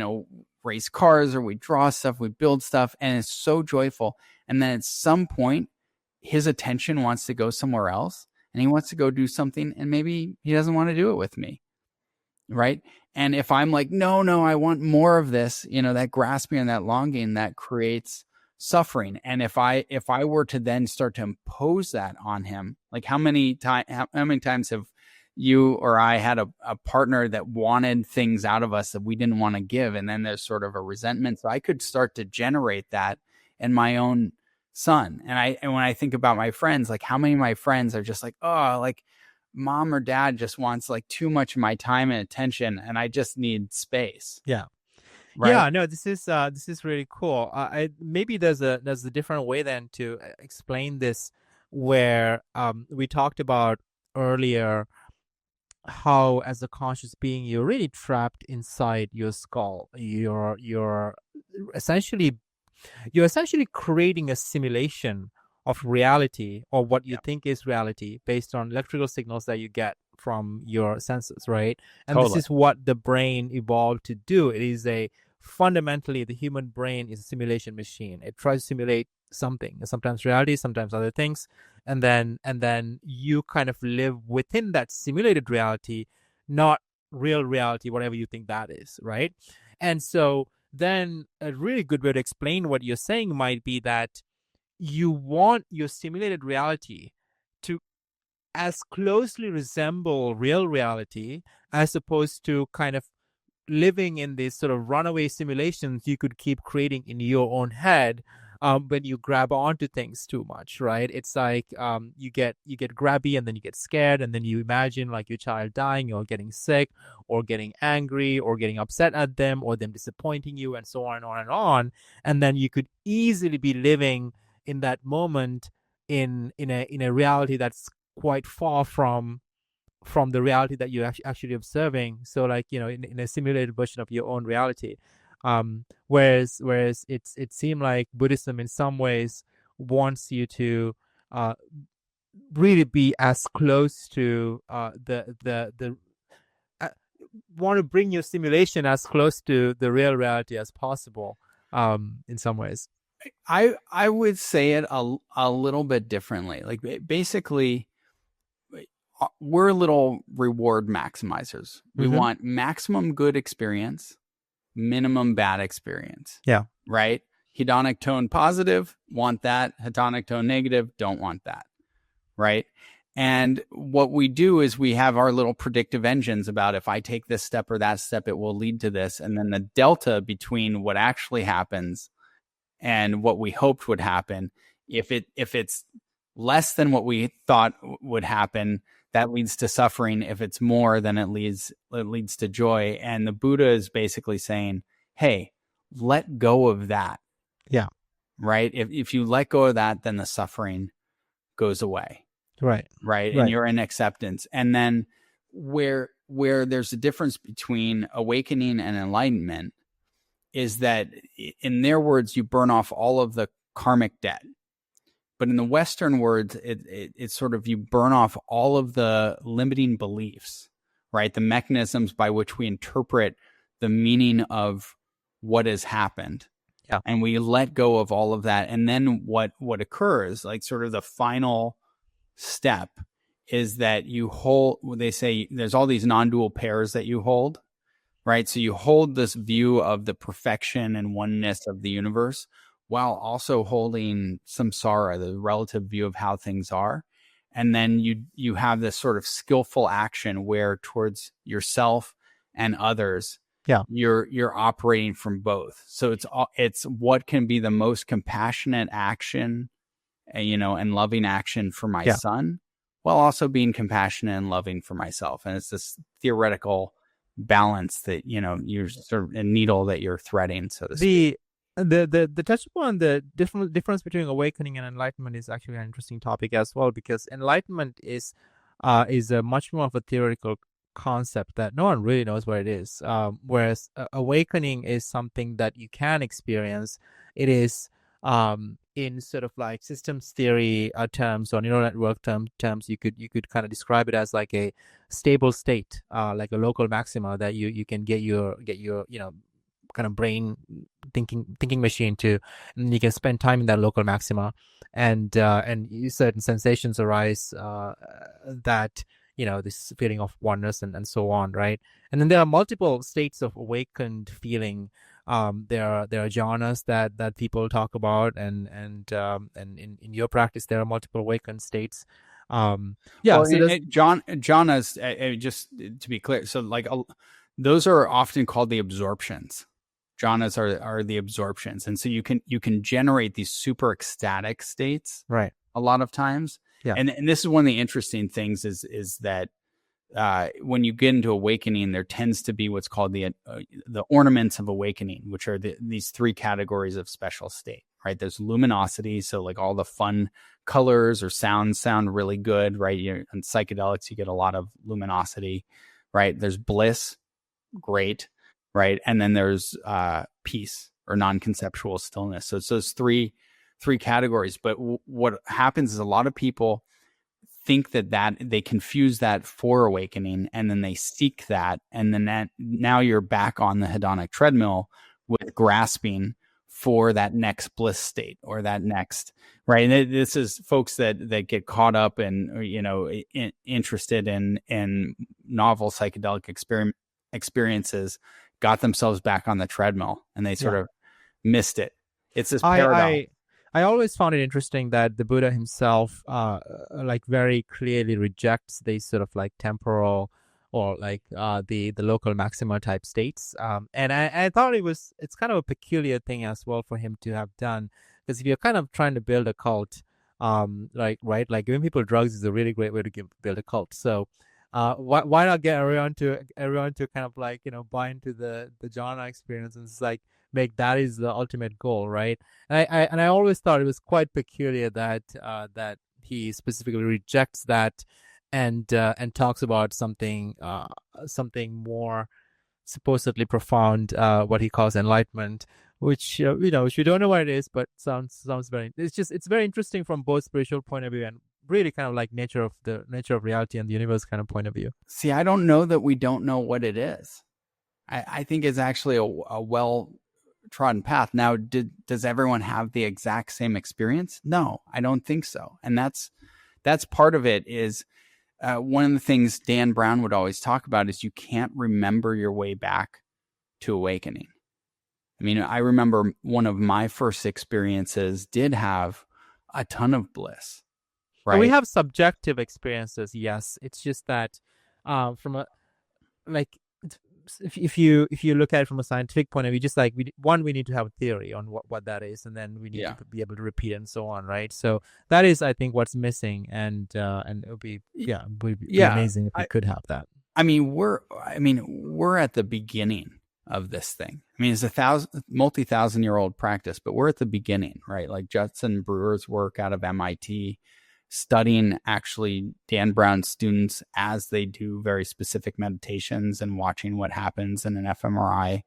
race cars, or we draw stuff, we build stuff, and it's so joyful. And then at some point, his attention wants to go somewhere else, and he wants to go do something, and maybe he doesn't want to do it with me, right? And if I'm like, no, I want more of this, that grasping and that longing, that creates suffering. And if I were to then start to impose that on him, like how many times have you or I had a partner that wanted things out of us that we didn't want to give, and then there's sort of a resentment. So I could start to generate that in my own son. And when I think about my friends, like how many of my friends are just like, oh, like mom or dad just wants like too much of my time and attention, and I just need space. yeah. Right. Yeah, no, this is really cool. Maybe there's a different way then to explain this, where we talked about earlier how as a conscious being you're really trapped inside your skull. Essentially you're essentially creating a simulation of reality, or what you Yeah. think is reality, based on electrical signals that you get from your senses, right? And this Totally. is what the brain evolved to do. It is fundamentally, the human brain is a simulation machine. It tries to simulate something, sometimes reality, sometimes other things, and then you kind of live within that simulated reality, not real reality, whatever you think that is, right? And so then a really good way to explain what you're saying might be that you want your simulated reality to as closely resemble real reality, as opposed to kind of living in these sort of runaway simulations you could keep creating in your own head, when you grab onto things too much, right? It's like you get grabby, and then you get scared, and then you imagine like your child dying, or getting sick, or getting angry, or getting upset at them, or them disappointing you, and so on and on and on. And then you could easily be living in that moment in a reality that's quite far from the reality that you're actually observing. So like, in a simulated version of your own reality. Whereas it seemed like Buddhism in some ways wants you to really be as close to the want to bring your simulation as close to the real reality as possible, in some ways. I would say it a little bit differently. Like basically, we're little reward maximizers. We Mm-hmm. want maximum good experience, minimum bad experience. Yeah. Right? Hedonic tone positive, want that. Hedonic tone negative, don't want that. Right? And what we do is we have our little predictive engines about, if I take this step or that step, it will lead to this. And then the delta between what actually happens and what we hoped would happen, if it's less than what we thought would happen, that leads to suffering. If it's more, then it leads to joy. And the Buddha is basically saying, hey, let go of that. Yeah. Right? If you let go of that, then the suffering goes away. Right. Right? And Right. you're in acceptance. And then where there's a difference between awakening and enlightenment is that, in their words, you burn off all of the karmic debt. But in the Western words, it's sort of, you burn off all of the limiting beliefs, right? The mechanisms by which we interpret the meaning of what has happened. Yeah. And we let go of all of that. And then what occurs, like sort of the final step, is that you hold, they say there's all these non-dual pairs that you hold, right? So you hold this view of the perfection and oneness of the universe, while also holding samsara, the relative view of how things are. And then you have this sort of skillful action where, towards yourself and others, Yeah. you're operating from both. So it's what can be the most compassionate action and loving action for my Yeah. son, while also being compassionate and loving for myself. And it's this theoretical balance that, you're sort of a needle that you're threading, so to speak. The touch upon the difference between awakening and enlightenment is actually an interesting topic as well, because enlightenment is a much more of a theoretical concept that no one really knows what it is. Whereas awakening is something that you can experience. It is in sort of like systems theory terms or neural network terms. You could kind of describe it as like a stable state, like a local maxima that you can get your kind of brain thinking machine to, and you can spend time in that local maxima, and certain sensations arise that this feeling of oneness and so on, right? And then there are multiple states of awakened feeling. There are jhanas that people talk about, and in your practice there are multiple awakened states. Well, jhanas, just to be clear, so like those are often called the absorptions. Jhanas are the absorptions, and so you can generate these super ecstatic states, right, a lot of times. Yeah. And this is one of the interesting things is that when you get into awakening, there tends to be what's called the ornaments of awakening, which are these three categories of special state, right? There's luminosity, so like all the fun colors or sounds sound really good, right? On psychedelics, you get a lot of luminosity, right? There's bliss, great, right? And then there's peace or non-conceptual stillness. So it's those three categories. But what happens is a lot of people think that they confuse that for awakening, and then they seek that, and then now you're back on the hedonic treadmill with grasping for that next bliss state or that next, right? And this is folks that get caught up and interested in novel psychedelic experiences, got themselves back on the treadmill, and they sort of missed it. It's this paradox. I always found it interesting that the Buddha himself, like very clearly rejects these sort of like temporal or like the local maxima type states. And I thought it's kind of a peculiar thing as well for him to have done, because if you're kind of trying to build a cult, like giving people drugs is a really great way to build a cult. So why not get everyone to kind of like buy into the jhana experience, and it's like make that is the ultimate goal, right? And I always thought it was quite peculiar that that he specifically rejects that and talks about something more supposedly profound, what he calls enlightenment, which which we don't know what it is, but sounds very. It's very interesting from both spiritual point of view and really kind of like nature of reality and the universe kind of point of view. See, I don't know that we don't know what it is. I think it's actually a well trodden path. Now, does everyone have the exact same experience? No, I don't think so. And that's part of it. Is one of the things Dan Brown would always talk about is you can't remember your way back to awakening. I mean, I remember one of my first experiences did have a ton of bliss. Right. And we have subjective experiences, yes. It's just that from a like if you look at it from a scientific point of view, just like we need to have a theory on what that is, and then we need to be able to repeat it and so on, right? So that is, I think, what's missing, and it would be amazing if we could have that. I mean, we're at the beginning of this thing. I mean, it's a multi-thousand-year-old practice, but we're at the beginning, right? Like Judson Brewer's work out of MIT, studying actually Dan Brown's students as they do very specific meditations and watching what happens in an fMRI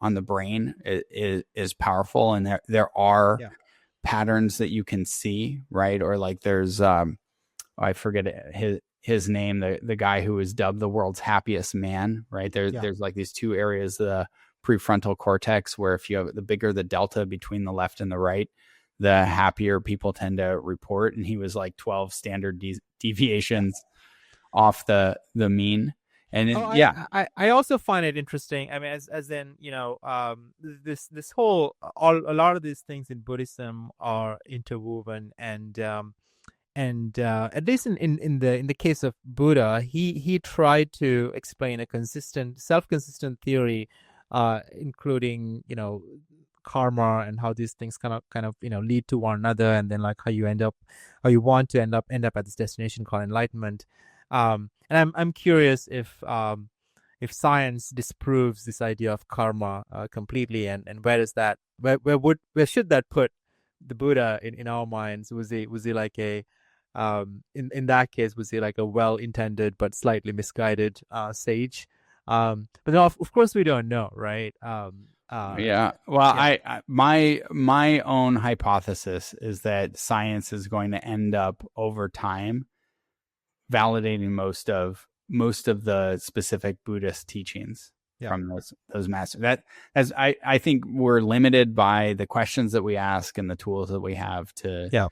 on the brain is powerful. And there are patterns that you can see, right? Or like there's, I forget his name, the guy who was dubbed the world's happiest man, right? There's like these two areas, the prefrontal cortex, where if you have the bigger the delta between the left and the right, the happier people tend to report. And he was like 12 standard deviations off the mean. And I also find it interesting. I mean, as in, this whole, a lot of these things in Buddhism are interwoven, and at least in the case of Buddha, he tried to explain a self-consistent theory, including, karma and how these things kind of lead to one another, and then like how you want to end up at this destination called enlightenment. And I'm curious if science disproves this idea of karma completely, and where should that put the Buddha in our minds? Was he like a in that case, was he like a well-intended but slightly misguided sage? But no, of course we don't know, right? Yeah. Well, my own hypothesis is that science is going to end up over time validating most of the specific Buddhist teachings from those masters. That, as I think we're limited by the questions that we ask and the tools that we have to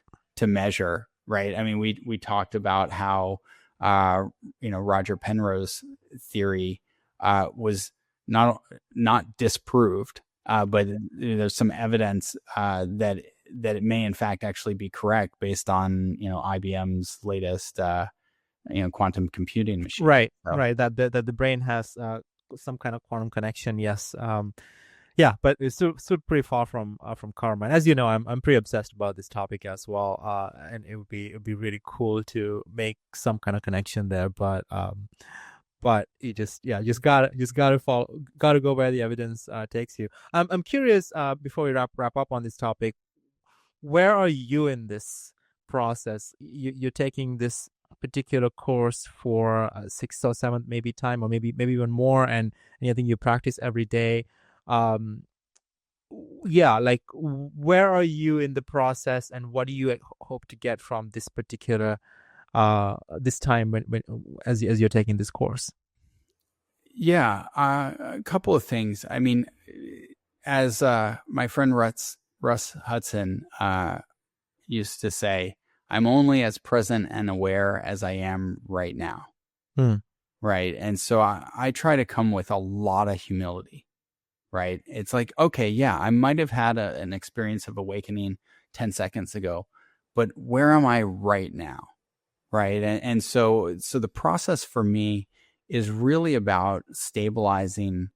measure, right? I mean, we talked about how Roger Penrose's theory was not disproved, but there's some evidence that it may in fact actually be correct based on IBM's latest quantum computing machine. Right. That the brain has some kind of quantum connection. Yes. But it's still pretty far from karma. And as you know, I'm pretty obsessed about this topic as well. And it would be really cool to make some kind of connection there. But you just gotta go where the evidence takes you. I'm curious, before we wrap up on this topic, where are you in this process? You're taking this particular course for 6th or 7th maybe time, or maybe even more, and I think you practice every day. Like where are you in the process, and what do you hope to get from this particular this time when as you're taking this course? A couple of things. I mean, as my friend Russ Hudson used to say, I'm only as present and aware as I am right now. Right. And so I try to come with a lot of humility, right? It's like, okay, yeah, I might have had an experience of awakening 10 seconds ago, but where am I right now? Right. And so the process for me is really about stabilizing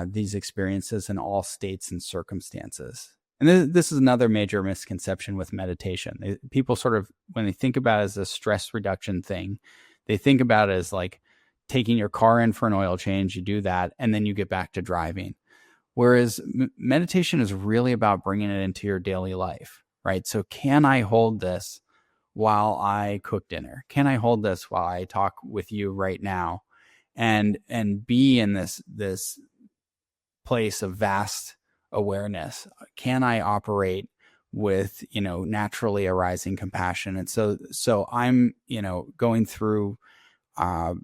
these experiences in all states and circumstances. And this is another major misconception with meditation. People sort of, when they think about it as a stress reduction thing, they think about it as like taking your car in for an oil change, you do that, and then you get back to driving. Whereas meditation is really about bringing it into your daily life, right? So can I hold this while I cook dinner? Can I hold this while I talk with you right now? And be in this place of vast awareness? Can I operate with, naturally arising compassion? And so I'm, going through a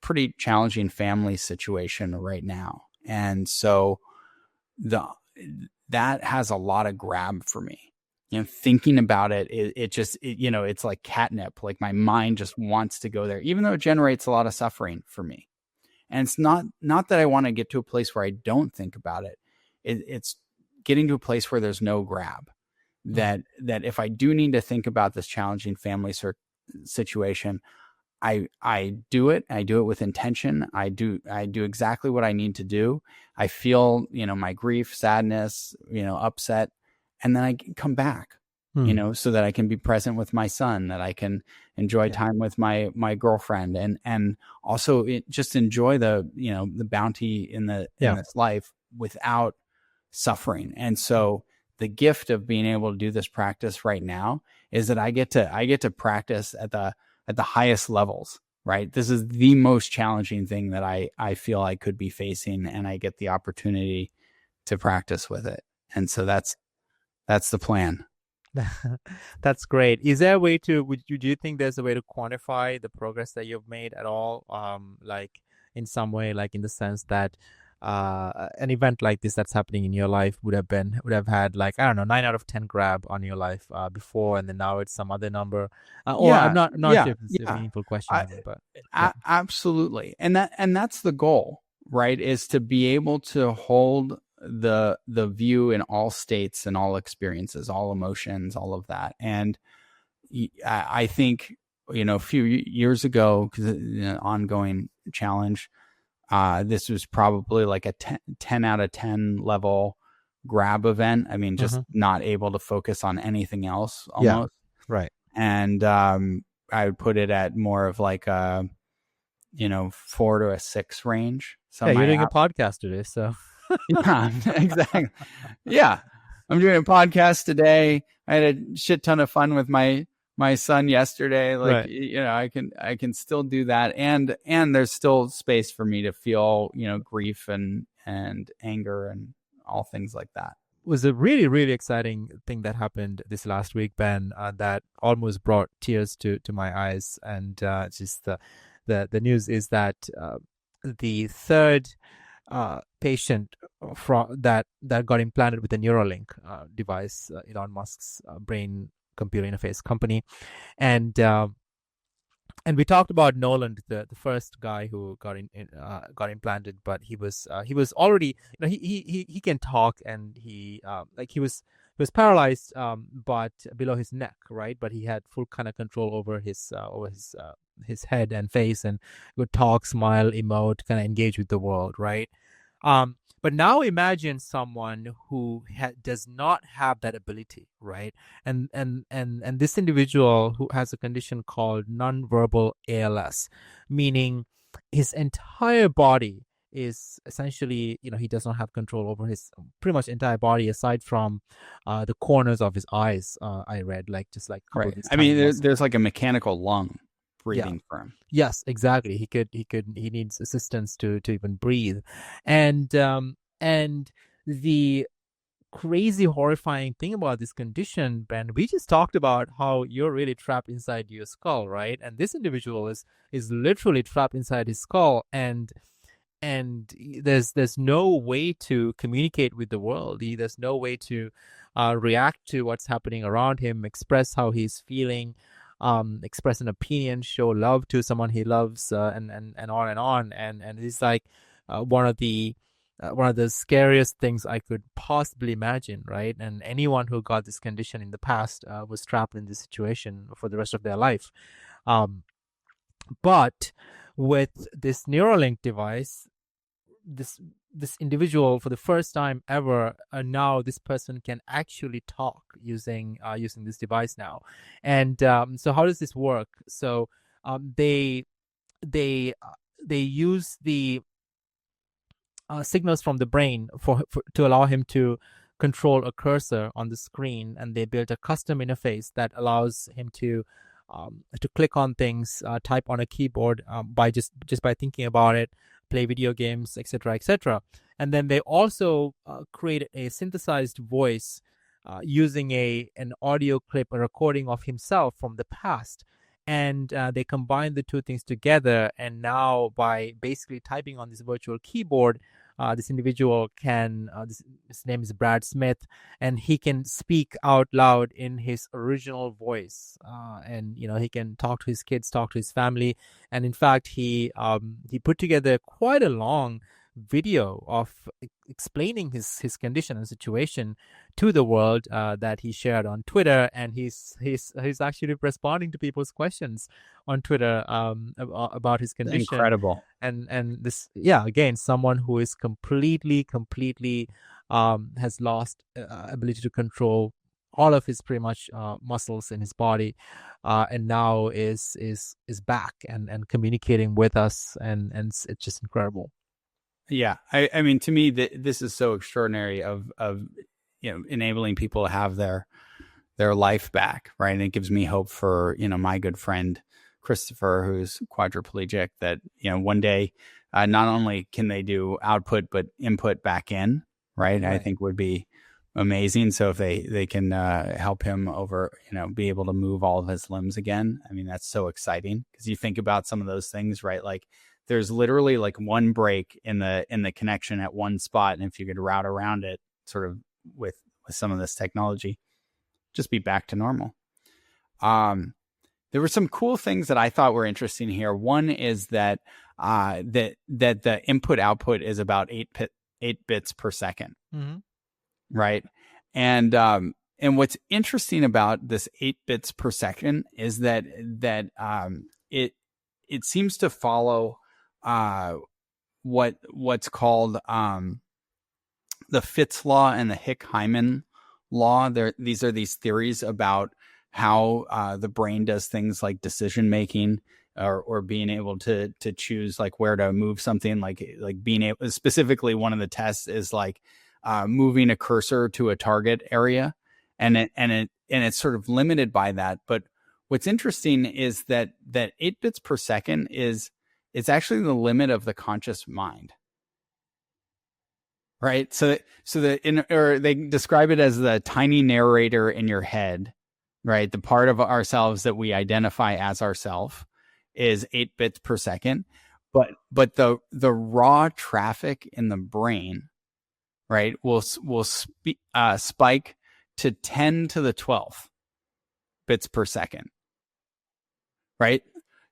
pretty challenging family situation right now. And so that has a lot of grab for me. Thinking about it, it's like catnip. Like my mind just wants to go there, even though it generates a lot of suffering for me. And it's not that I want to get to a place where I don't think about it. It's getting to a place where there's no grab. That if I do need to think about this challenging family situation, I do it. I do it with intention. I do exactly what I need to do. I feel, my grief, sadness, upset, and then I come back, so that I can be present with my son, that I can enjoy time with my girlfriend, and also just enjoy the bounty in this life without suffering. And so the gift of being able to do this practice right now is that I get to practice at the highest levels, right? This is the most challenging thing that I feel I could be facing, and I get the opportunity to practice with it. And so that's the plan. That's great. Is there a way do you think there's a way to quantify the progress that you've made at all? Like in some way, like in the sense that an event like this that's happening in your life would have had, like, I don't know, 9 out of 10 grab on your life before, and then now it's some other number. I'm not sure if it's a meaningful question, but absolutely. And that's the goal, right? Is to be able to hold the view in all states and all experiences, all emotions, all of that. And I think, a few years ago, because an ongoing challenge, this was probably like a 10 out of 10 level grab event. I mean, just Mm-hmm. not able to focus on anything else Yeah. almost. Right. And I would put it at more of like a 4 to a 6 range. So Yeah, you're my doing a podcast today, so yeah, exactly. Yeah. I'm doing a podcast today. I had a shit ton of fun with my son yesterday. Like, right. I can still do that. And there's still space for me to feel, grief and anger and all things like that. Was a really, really exciting thing that happened this last week, Ben, that almost brought tears to my eyes. And just the news is that the third patient that got implanted with a Neuralink device, Elon Musk's brain computer interface company, and we talked about Nolan, the first guy who got implanted, but he was already, he can talk, and he was paralyzed, but below his neck, right? But he had full kind of control over his head and face, and would talk, smile, emote, kind of engage with the world, right? But now imagine someone who does not have that ability, right? And this individual who has a condition called nonverbal ALS, meaning his entire body is essentially, he does not have control over his pretty much entire body aside from the corners of his eyes. I read, like, just like a couple Right. of these I tiny mean, muscles. there's like a mechanical lung Yeah. breathing for him. Yes, exactly. He needs assistance to even breathe. And the crazy horrifying thing about this condition, Ben, we just talked about how you're really trapped inside your skull, right? And this individual is literally trapped inside his skull, and there's no way to communicate with the world. There's no way to react to what's happening around him, express how he's feeling, express an opinion, show love to someone he loves, and on and on. And it's like one of the scariest things I could possibly imagine, right? And anyone who got this condition in the past was trapped in this situation for the rest of their life. But with this Neuralink device, this individual, for the first time ever, now this person can actually talk using this device now. And so how does this work? So they use the signals from the brain to allow him to control a cursor on the screen, and they built a custom interface that allows him to click on things, type on a keyboard, by just by thinking about it, play video games, etc., etc. And then they also created a synthesized voice using an audio clip, a recording of himself from the past. And they combined the two things together, and now by basically typing on this virtual keyboard, this individual can, his name is Brad Smith, and he can speak out loud in his original voice, and he can talk to his kids, talk to his family. And in fact, he put together quite a long video of explaining his condition and situation to the world, that he shared on Twitter, and he's actually responding to people's questions on Twitter about his condition. Incredible. And this, yeah, again, someone who is completely has lost ability to control all of his pretty much muscles in his body, and now is back and communicating with us, and it's just incredible. Yeah, I mean, to me, this is so extraordinary of enabling people to have their life back, right? And it gives me hope for my good friend Christopher, who's quadriplegic, that one day not only can they do output but input back in, right? I think would be amazing. So if they can help him over, be able to move all of his limbs again, I mean, that's so exciting, because you think about some of those things, right? Like, there's literally like one break in the connection at one spot, and if you could route around it sort of with some of this technology, just be back to normal. There were some cool things that I thought were interesting here. One is that that the input output is about 8 bits per second, right? And what's interesting about this 8 bits per second is that it seems to follow what's called the Fitts law and the Hick-Hyman law. These are these theories about how the brain does things like decision making, or being able to choose like where to move something, like being able, specifically one of the tests is like moving a cursor to a target area, and it's sort of limited by that. But what's interesting is that 8 bits per second it's actually the limit of the conscious mind. Right. So they describe it as the tiny narrator in your head, right? The part of ourselves that we identify as ourself is 8 bits per second. But the raw traffic in the brain, right, will spike to 10 to the 12th bits per second. Right.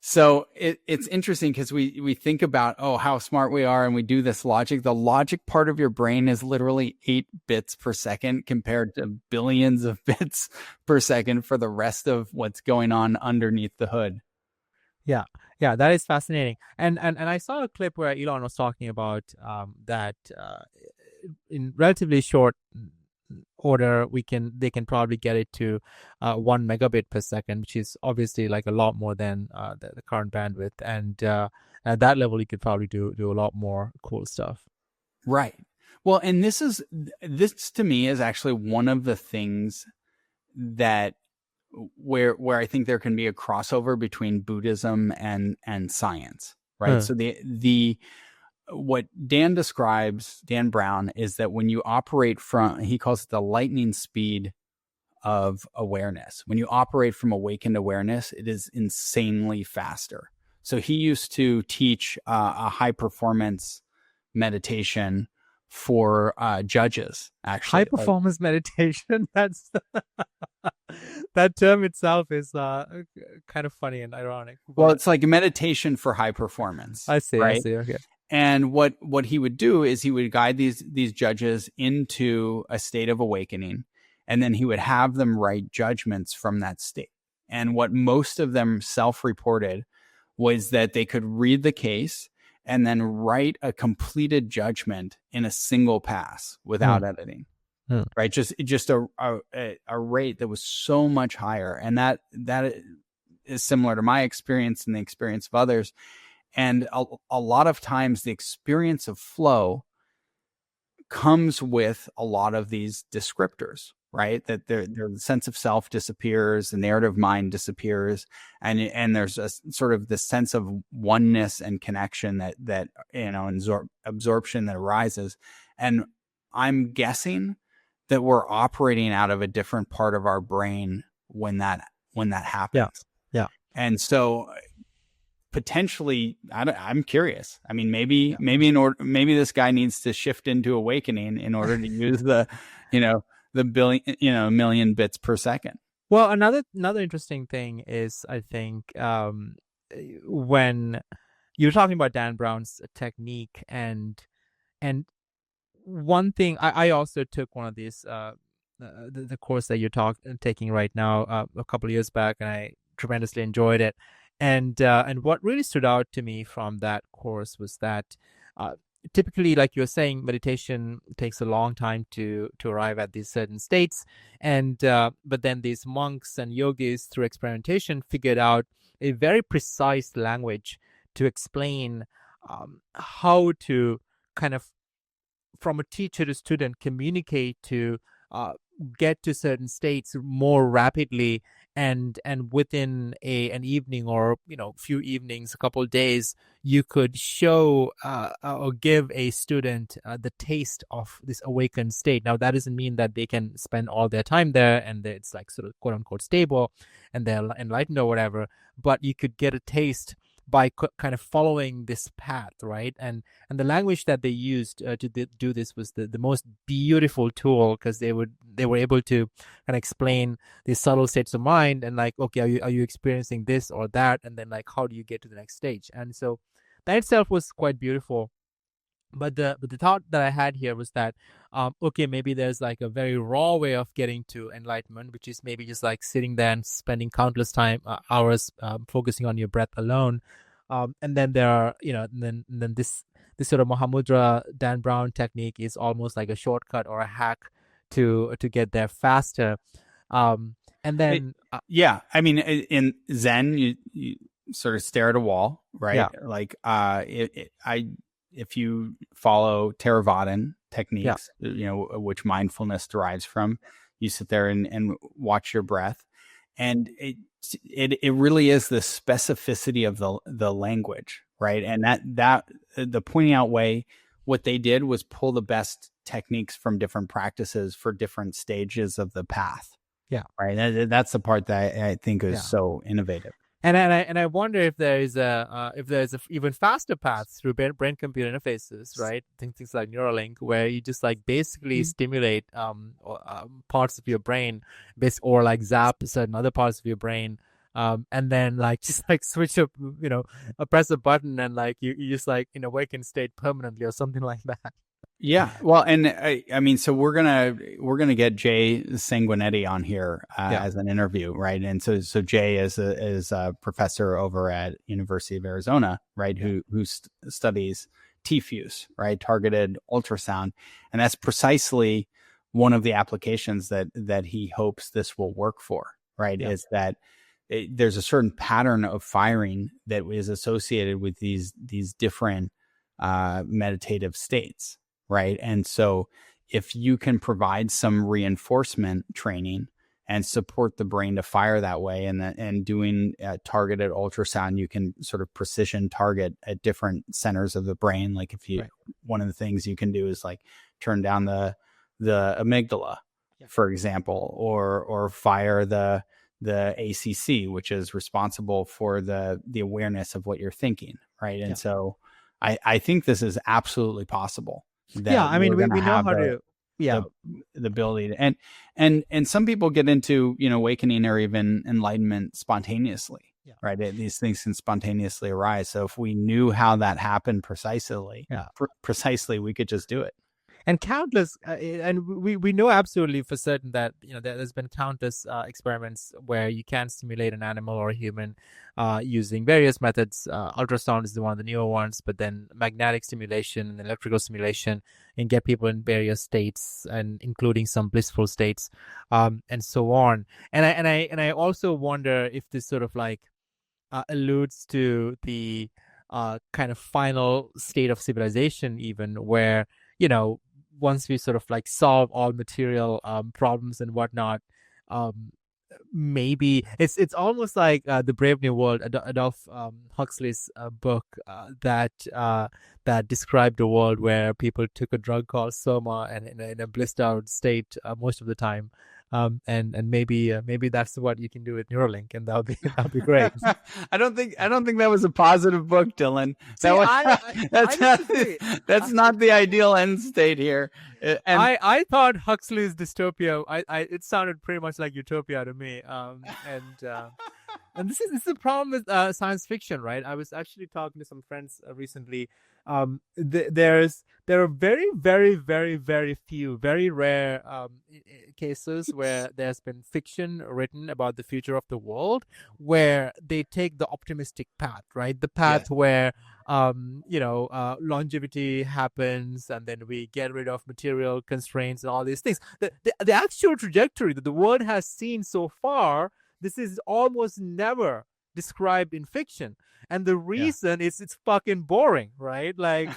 So it's interesting because we think about, how smart we are, and we do this logic. The logic part of your brain is literally 8 bits per second compared to billions of bits per second for the rest of what's going on underneath the hood. Yeah, that is fascinating. And I saw a clip where Elon was talking about that in relatively short order they can probably get it to 1 megabit per second, which is obviously like a lot more than the current bandwidth, and at that level you could probably do a lot more cool stuff. Right. Well, and this to me is actually one of the things that where I think there can be a crossover between Buddhism and science, right? So what Dan describes, Dan Brown, is that when you operate from, he calls it the lightning speed of awareness. When you operate from awakened awareness, it is insanely faster. So he used to teach a high performance meditation for judges, actually. High performance meditation. That's that term itself is kind of funny and ironic. Well, it's like a meditation for high performance. I see. Right? I see. Okay. And what he would do is he would guide these judges into a state of awakening, and then he would have them write judgments from that state. And what most of them self-reported was that they could read the case and then write a completed judgment in a single pass without editing. Right? Just a rate that was so much higher. And that is similar to my experience and the experience of others. And a lot of times the experience of flow comes with a lot of these descriptors, right? That their sense of self disappears, the narrative mind disappears, and there's a sort of this sense of oneness and connection that absorption that arises. And I'm guessing that we're operating out of a different part of our brain when that happens. Yeah. And so potentially, I'm curious. I mean, maybe this guy needs to shift into awakening in order to use the million bits per second. Well, another interesting thing is, I think, when you're talking about Dan Brown's technique, and one thing I also took one of these the course that you're taking right now a couple of years back, and I tremendously enjoyed it. And what really stood out to me from that course was that typically, like you're saying, meditation takes a long time to arrive at these certain states, and but then these monks and yogis, through experimentation, figured out a very precise language to explain how to kind of, from a teacher to student, communicate to get to certain states more rapidly, and within an evening, or few evenings, a couple of days, you could show or give a student the taste of this awakened state. Now, that doesn't mean that they can spend all their time there and it's like sort of quote unquote stable and they're enlightened or whatever, but you could get a taste by kind of following this path, right? And the language that they used to do this was the most beautiful tool, because they were able to kind of explain these subtle states of mind, and like, okay, are you experiencing this or that, and then like, how do you get to the next stage? And so that itself was quite beautiful. But the thought that I had here was that, okay, maybe there's like a very raw way of getting to enlightenment, which is maybe just like sitting there and spending countless hours focusing on your breath alone. And then there are, then this this sort of Mahamudra Dan Brown technique is almost like a shortcut or a hack to get there faster. And then yeah, I mean, in Zen, you sort of stare at a wall, right? Yeah. Like if you follow Theravadan techniques, which mindfulness derives from, you sit there and watch your breath, and it really is the specificity of the language, right? And that the pointing out way, what they did was pull the best techniques from different practices for different stages of the path. Yeah. Right. That's the part that I think is so innovative. And I wonder if there is a even faster path through brain computer interfaces, right? Things like Neuralink, where you just like basically stimulate parts of your brain, or like zap certain other parts of your brain, and then like just like switch up, press a button and like you just like in awakened state permanently or something like that. Yeah, well, and I mean, so we're gonna get Jay Sanguinetti on here as an interview, right? And so Jay is a professor over at University of Arizona, right? Who studies TFUS, right? Targeted ultrasound, and that's precisely one of the applications that he hopes this will work for, right? Is that there's a certain pattern of firing that is associated with these different meditative states. Right. And so if you can provide some reinforcement training and support the brain to fire that way, and doing targeted ultrasound, you can sort of precision target at different centers of the brain. Like one of the things you can do is like turn down the amygdala, for example, or fire the ACC, which is responsible for the awareness of what you're thinking. Right. And so I think this is absolutely possible. I mean, we know how to, the ability to, and some people get into, awakening or even enlightenment spontaneously, right? These things can spontaneously arise. So if we knew how that happened precisely, we could just do it. And countless, and we know absolutely for certain that there's been countless experiments where you can stimulate an animal or a human using various methods. Ultrasound is one of the newer ones, but then magnetic stimulation and electrical stimulation, and get people in various states, and including some blissful states, and so on. And I also wonder if this sort of like alludes to the kind of final state of civilization, even where once we sort of like solve all material problems and whatnot, maybe it's almost like the Brave New World, Adolf Huxley's book that described a world where people took a drug called soma and in a blissed out state most of the time. And maybe that's what you can do with Neuralink, and that'll be great. I don't think that was a positive book, Dylan. That's not the ideal end state here. And I thought Huxley's dystopia. It sounded pretty much like utopia to me. And this is the problem with science fiction, right? I was actually talking to some friends recently. There are very, very, very, very few, very rare cases where there's been fiction written about the future of the world where they take the optimistic path, right? The path where longevity happens, and then we get rid of material constraints and all these things. The actual trajectory that the world has seen so far, this is almost never described in fiction, and the reason is it's fucking boring, right? Like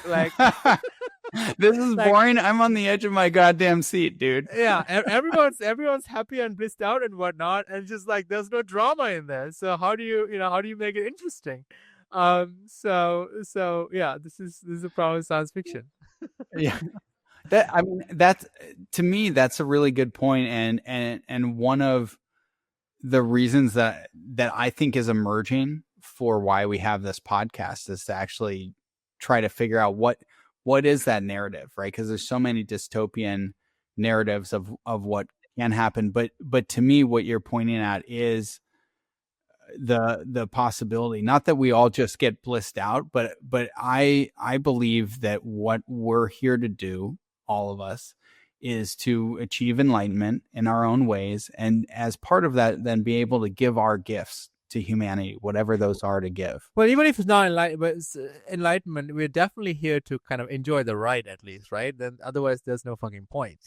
this is boring. I'm on the edge of my goddamn seat, dude. Yeah, everyone's happy and blissed out and whatnot, and just like there's no drama in there. So how do you make it interesting? So yeah, this is a problem with science fiction. Yeah. To me, that's a really good point, and one of the reasons that I think is emerging for why we have this podcast is to actually try to figure out what is that narrative, right? Because there's so many dystopian narratives of what can happen, but to me, what you're pointing at is the possibility, not that we all just get blissed out, but I believe that what we're here to do, all of us, is to achieve enlightenment in our own ways, and as part of that, then be able to give our gifts humanity, whatever those are to give. Well, even if it's not enlightenment, we're definitely here to kind of enjoy the ride, at least, right? Then otherwise, there's no fucking point.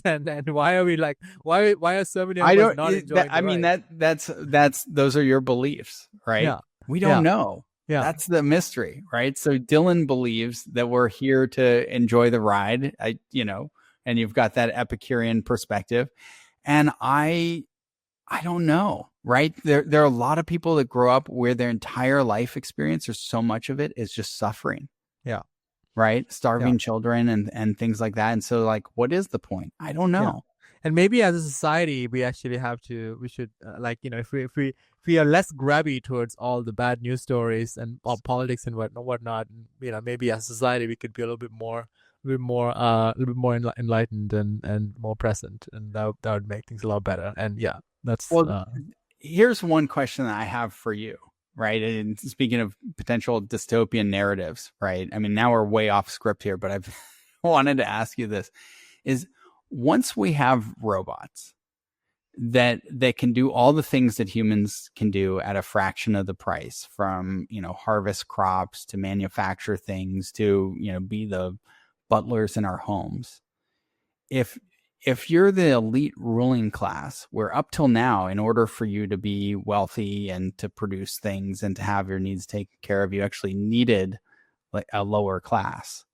and why are we like why are so many of us not enjoying the ride? That's those are your beliefs, right? Yeah, We yeah, don't know. yeah, That's the mystery, right? So Dylan believes that we're here to enjoy the ride. And you've got that Epicurean perspective, and I don't know, right? There are a lot of people that grow up where their entire life experience, or so much of it, is just suffering. yeah, Right? Starving yeah. children and things like that. And so, like, what is the point? I don't know. Yeah. And maybe as a society, we actually we should if we are less grabby towards all the bad news stories and politics and whatnot, maybe as a society we could be a little bit more enlightened and more present, and that would make things a lot better. And yeah, that's here's one question that I have for you, right? And speaking of potential dystopian narratives, right? I mean, now we're way off script here, but I've wanted to ask you this: is once we have robots that can do all the things that humans can do at a fraction of the price, from harvest crops to manufacture things to be the butlers in our homes, if you're the elite ruling class, where up till now, in order for you to be wealthy and to produce things and to have your needs taken care of, you actually needed like a lower class,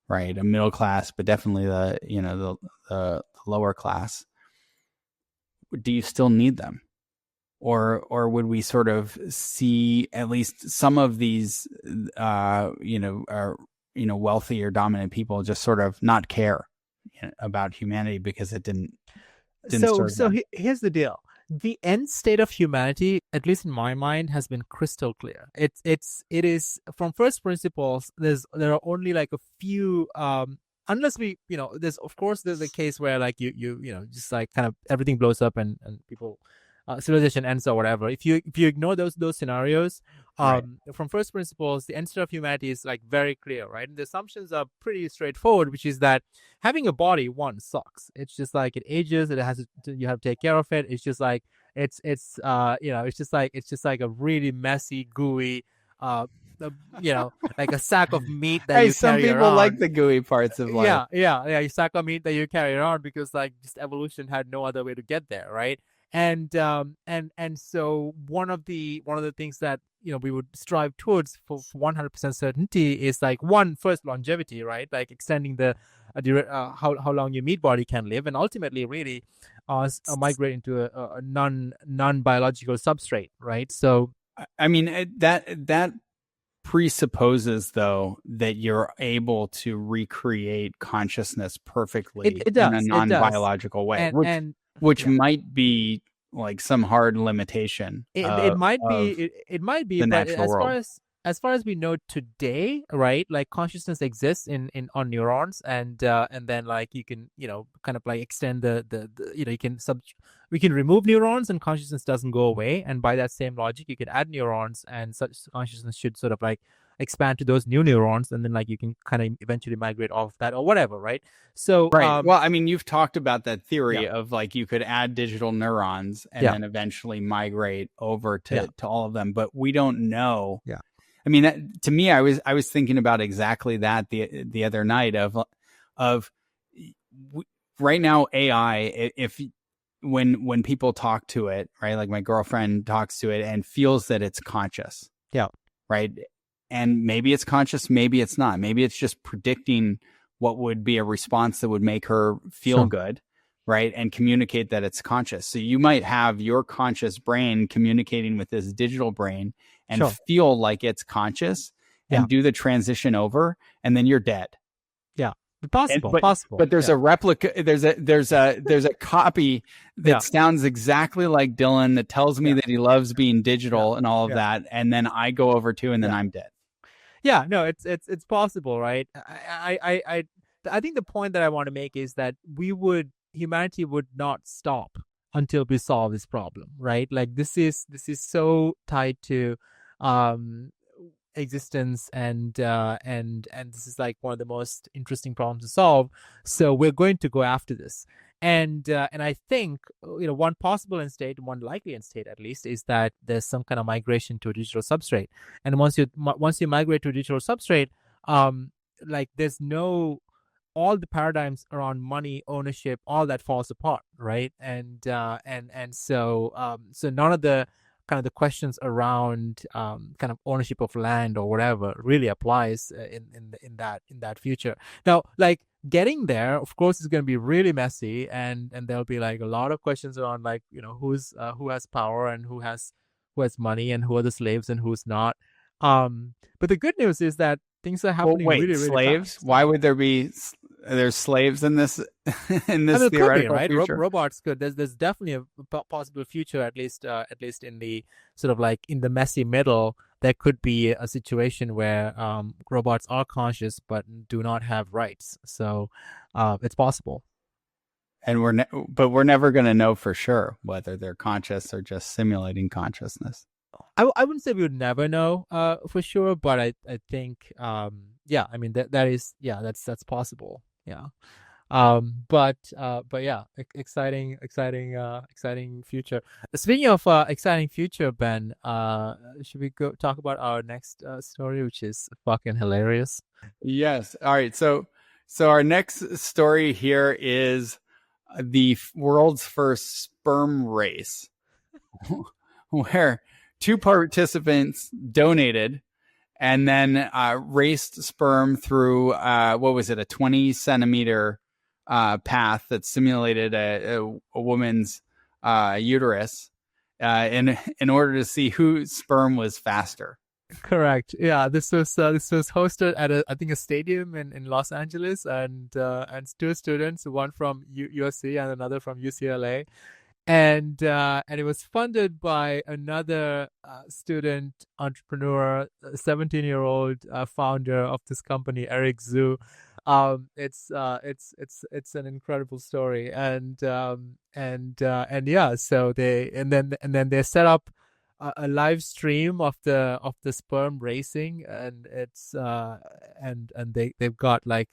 right? A middle class, but definitely the lower class. Do you still need them? Or would we sort of see at least some of these, wealthy or dominant people just sort of not care about humanity because it didn't serve them? Here's the deal. The end state of humanity, at least in my mind, has been crystal clear. It is from first principles. There are only like a few, unless we, there's a case where like you just like kind of everything blows up and people, civilization ends or whatever. If you ignore those scenarios, Right. from first principles, the end state of humanity is like very clear, right? And the assumptions are pretty straightforward, which is that having a body, one, sucks. It's just like it ages. It has to, you have to take care of it. It's just like it's just like a really messy, gooey, like a sack of meat that you some carry people around. like the gooey parts of life. Yeah. You sack of meat that you carry around because like just evolution had no other way to get there, right? And so one of the things that we would strive towards for 100% certainty is like first longevity, right? Like extending the how long your meat body can live, and ultimately really migrate into a non biological substrate, right? So I mean, that presupposes, though, that you're able to recreate consciousness perfectly it does, in a non-biological way, which yeah. might be like some hard limitation It might of be, the but natural world. as far as we know today, right? Like consciousness exists in on neurons, and then like you can kind of like extend the you can we can remove neurons and consciousness doesn't go away, and by that same logic, you can add neurons and such consciousness should sort of like expand to those new neurons, and then like you can kind of eventually migrate off that or whatever, right? So Right. Well, I mean, you've talked about that theory yeah, of like you could add digital neurons and then eventually migrate over to all of them, but we don't know. Yeah. I mean, to me, I was thinking about exactly that the other night of right now AI. If when people talk to it, right, like my girlfriend talks to it and feels that it's conscious, right, and maybe it's conscious, maybe it's not, maybe it's just predicting what would be a response that would make her feel good, right, and communicate that it's conscious. So you might have your conscious brain communicating with this digital brain and feel like it's conscious and do the transition over, and then you're dead. Yeah, possible. But there's a replica. There's a copy that sounds exactly like Dylan that tells me that he loves being digital and all of that, and then I go over to, and then I'm dead. Yeah, no, it's possible, right? I think the point that I want to make is that humanity would not stop until we solve this problem, right? Like this is so tied to existence, and this is like one of the most interesting problems to solve. So we're going to go after this, And I think one possible end state, one likely end state at least, is that there's some kind of migration to a digital substrate. And once you migrate to a digital substrate, like there's no all the paradigms around money, ownership, all that falls apart, right? And so none of the kind of the questions around kind of ownership of land or whatever really applies in that future. Now, like getting there, of course, is going to be really messy, and there'll be like a lot of questions around like who has power and who has money and who are the slaves and who's not. But the good news is that things are happening wait, really, really slaves? fast. Why would there be there's slaves in this in this I mean, theoretical could be, right? future? Robots could. There's definitely a possible future, at least in the sort of like in the messy middle. There could be a situation where robots are conscious but do not have rights. So it's possible. And we're never going to know for sure whether they're conscious or just simulating consciousness. I wouldn't say we would never know for sure, but I think yeah, I mean that's possible. Yeah. But yeah, exciting future. Speaking of exciting future, Ben, should we go talk about our next story, which is fucking hilarious? Yes. All right. So our next story here is the world's first sperm race, where 2 participants donated and then raced sperm through what was it, a 20 centimeter path that simulated a woman's uterus in order to see whose sperm was faster. Correct. Yeah, this was hosted at I think a stadium in Los Angeles, and 2 students, one from USC and another from UCLA, and it was funded by another student entrepreneur, 17-year-old founder of this company, Eric Zhu. It's an incredible story, and yeah, so they set up a live stream of the sperm racing, and it's and they've got like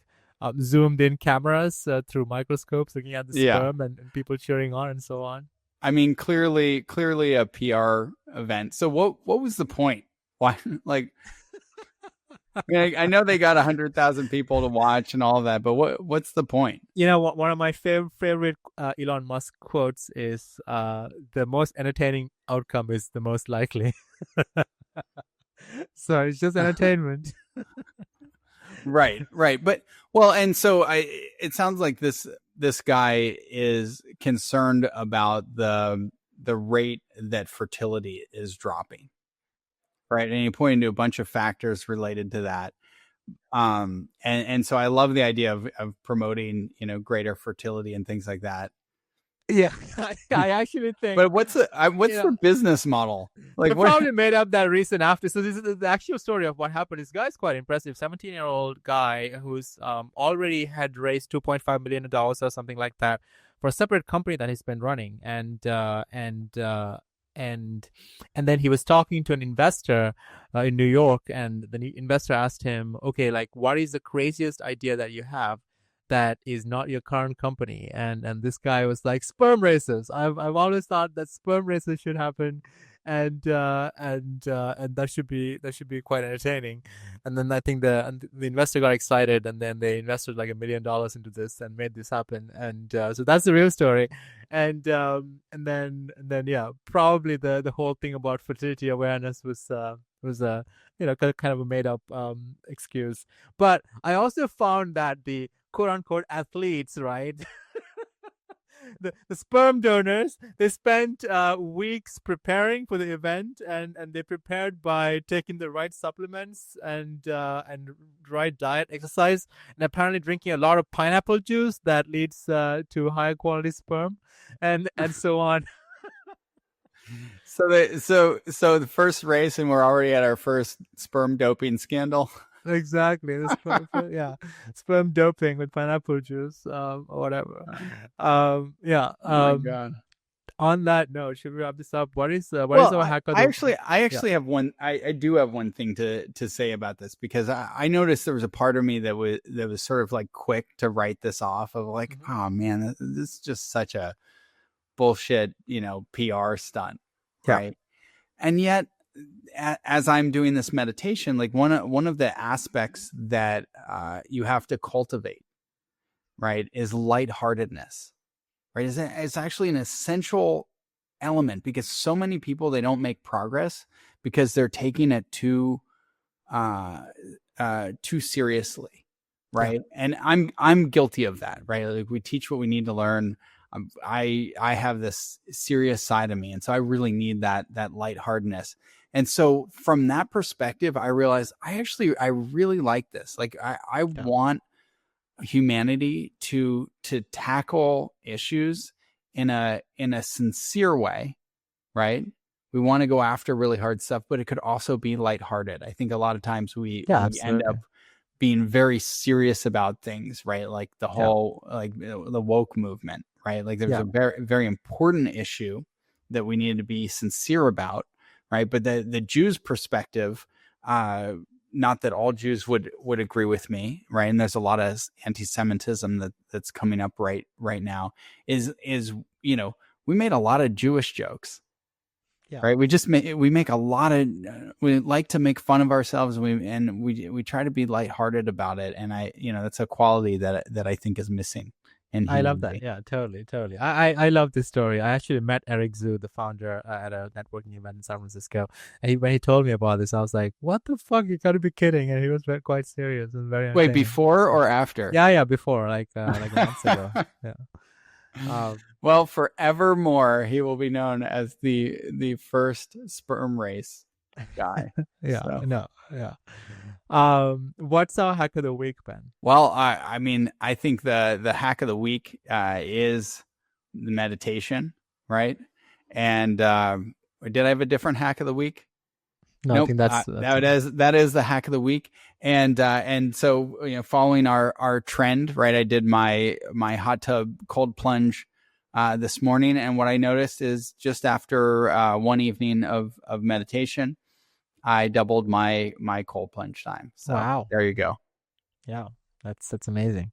zoomed in cameras through microscopes looking at the sperm, and people cheering on and so on. I mean, clearly a PR event. So what was the point? Why, like, I mean, I know they got 100,000 people to watch and all of that, but what's the point? One of my favorite Elon Musk quotes is the most entertaining outcome is the most likely. So it's just entertainment. Right. But well, and so it sounds like this guy is concerned about the rate that fertility is dropping. Right. And he pointed to a bunch of factors related to that. And so I love the idea of promoting, greater fertility and things like that. Yeah, I actually think. But what's the business model? Like, they probably made up that reason after. So this is the actual story of what happened. This guy's quite impressive. 17-year-old guy who's already had raised $2.5 million or something like that for a separate company that he's been running, and then he was talking to an investor in New York, and the investor asked him, okay, like, what is the craziest idea that you have that is not your current company? And this guy was like, sperm races. I've always thought that sperm races should happen, and that should be quite entertaining. And then I think the investor got excited, and then they invested like $1 million into this and made this happen. And so that's the real story. And then yeah, probably the whole thing about fertility awareness was a kind of a made up excuse. But I also found that the quote unquote athletes, right? the sperm donors, they spent weeks preparing for the event, and they prepared by taking the right supplements and right diet, exercise, and apparently drinking a lot of pineapple juice that leads to higher quality sperm, and so on. So the first race, and we're already at our first sperm doping scandal. Exactly. Yeah, sperm doping with pineapple juice, or whatever. Yeah. Oh my God. On that note, should we wrap this up? What is Well, our hack of I the yeah. actually have one. I do have one thing to say about this, because I noticed there was a part of me that was sort of like quick to write this off of like, Mm-hmm. oh man, this is just such a bullshit, PR stunt, Yeah. right? And yet, as I'm doing this meditation, like one of the aspects that you have to cultivate, right, is lightheartedness, right? It's actually an essential element, because so many people, they don't make progress because they're taking it too seriously, Yeah. right? And I'm guilty of that, right? Like, we teach what we need to learn. I have this serious side of me, and so I really need that lightheartedness. And so from that perspective, I realized I really like this. Like, I want humanity to tackle issues in a sincere way, right? We want to go after really hard stuff, but it could also be lighthearted. I think a lot of times we end up being very serious about things, right? Like the whole the woke movement, right? Like, there's a very, very important issue that we need to be sincere about, right? But the Jews' perspective, not that all Jews would agree with me, right? And there's a lot of anti-Semitism that's coming up right now. Is we made a lot of Jewish jokes, right? We make a lot of we like to make fun of ourselves, and we try to be lighthearted about it. And that's a quality that I think is missing in humanity. I love that. Yeah, totally. I love this story. I actually met Eric Zhu, the founder, at a networking event in San Francisco. And when he told me about this, I was like, what the fuck? You gotta be kidding. And he was quite serious and very Wait, before or after? Yeah, before, like a month ago. Yeah. Well, forevermore, he will be known as the first sperm race guy. Yeah, so. No, yeah. What's our hack of the week, Ben? Well, I mean, I think the hack of the week is the meditation, right? And did I have a different hack of the week? No, nope. I think that is the hack of the week. And so, following our trend, right? I did my hot tub cold plunge this morning, and what I noticed is just after one evening of meditation, I doubled my cold plunge time. So wow, there you go. Yeah, that's amazing.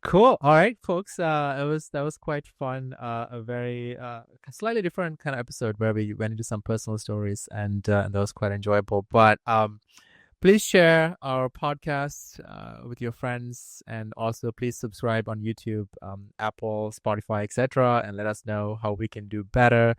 Cool. All right, folks. That was quite fun. A very slightly different kind of episode where we went into some personal stories, and that was quite enjoyable. But please share our podcast with your friends, and also please subscribe on YouTube, Apple, Spotify, etc., and let us know how we can do better.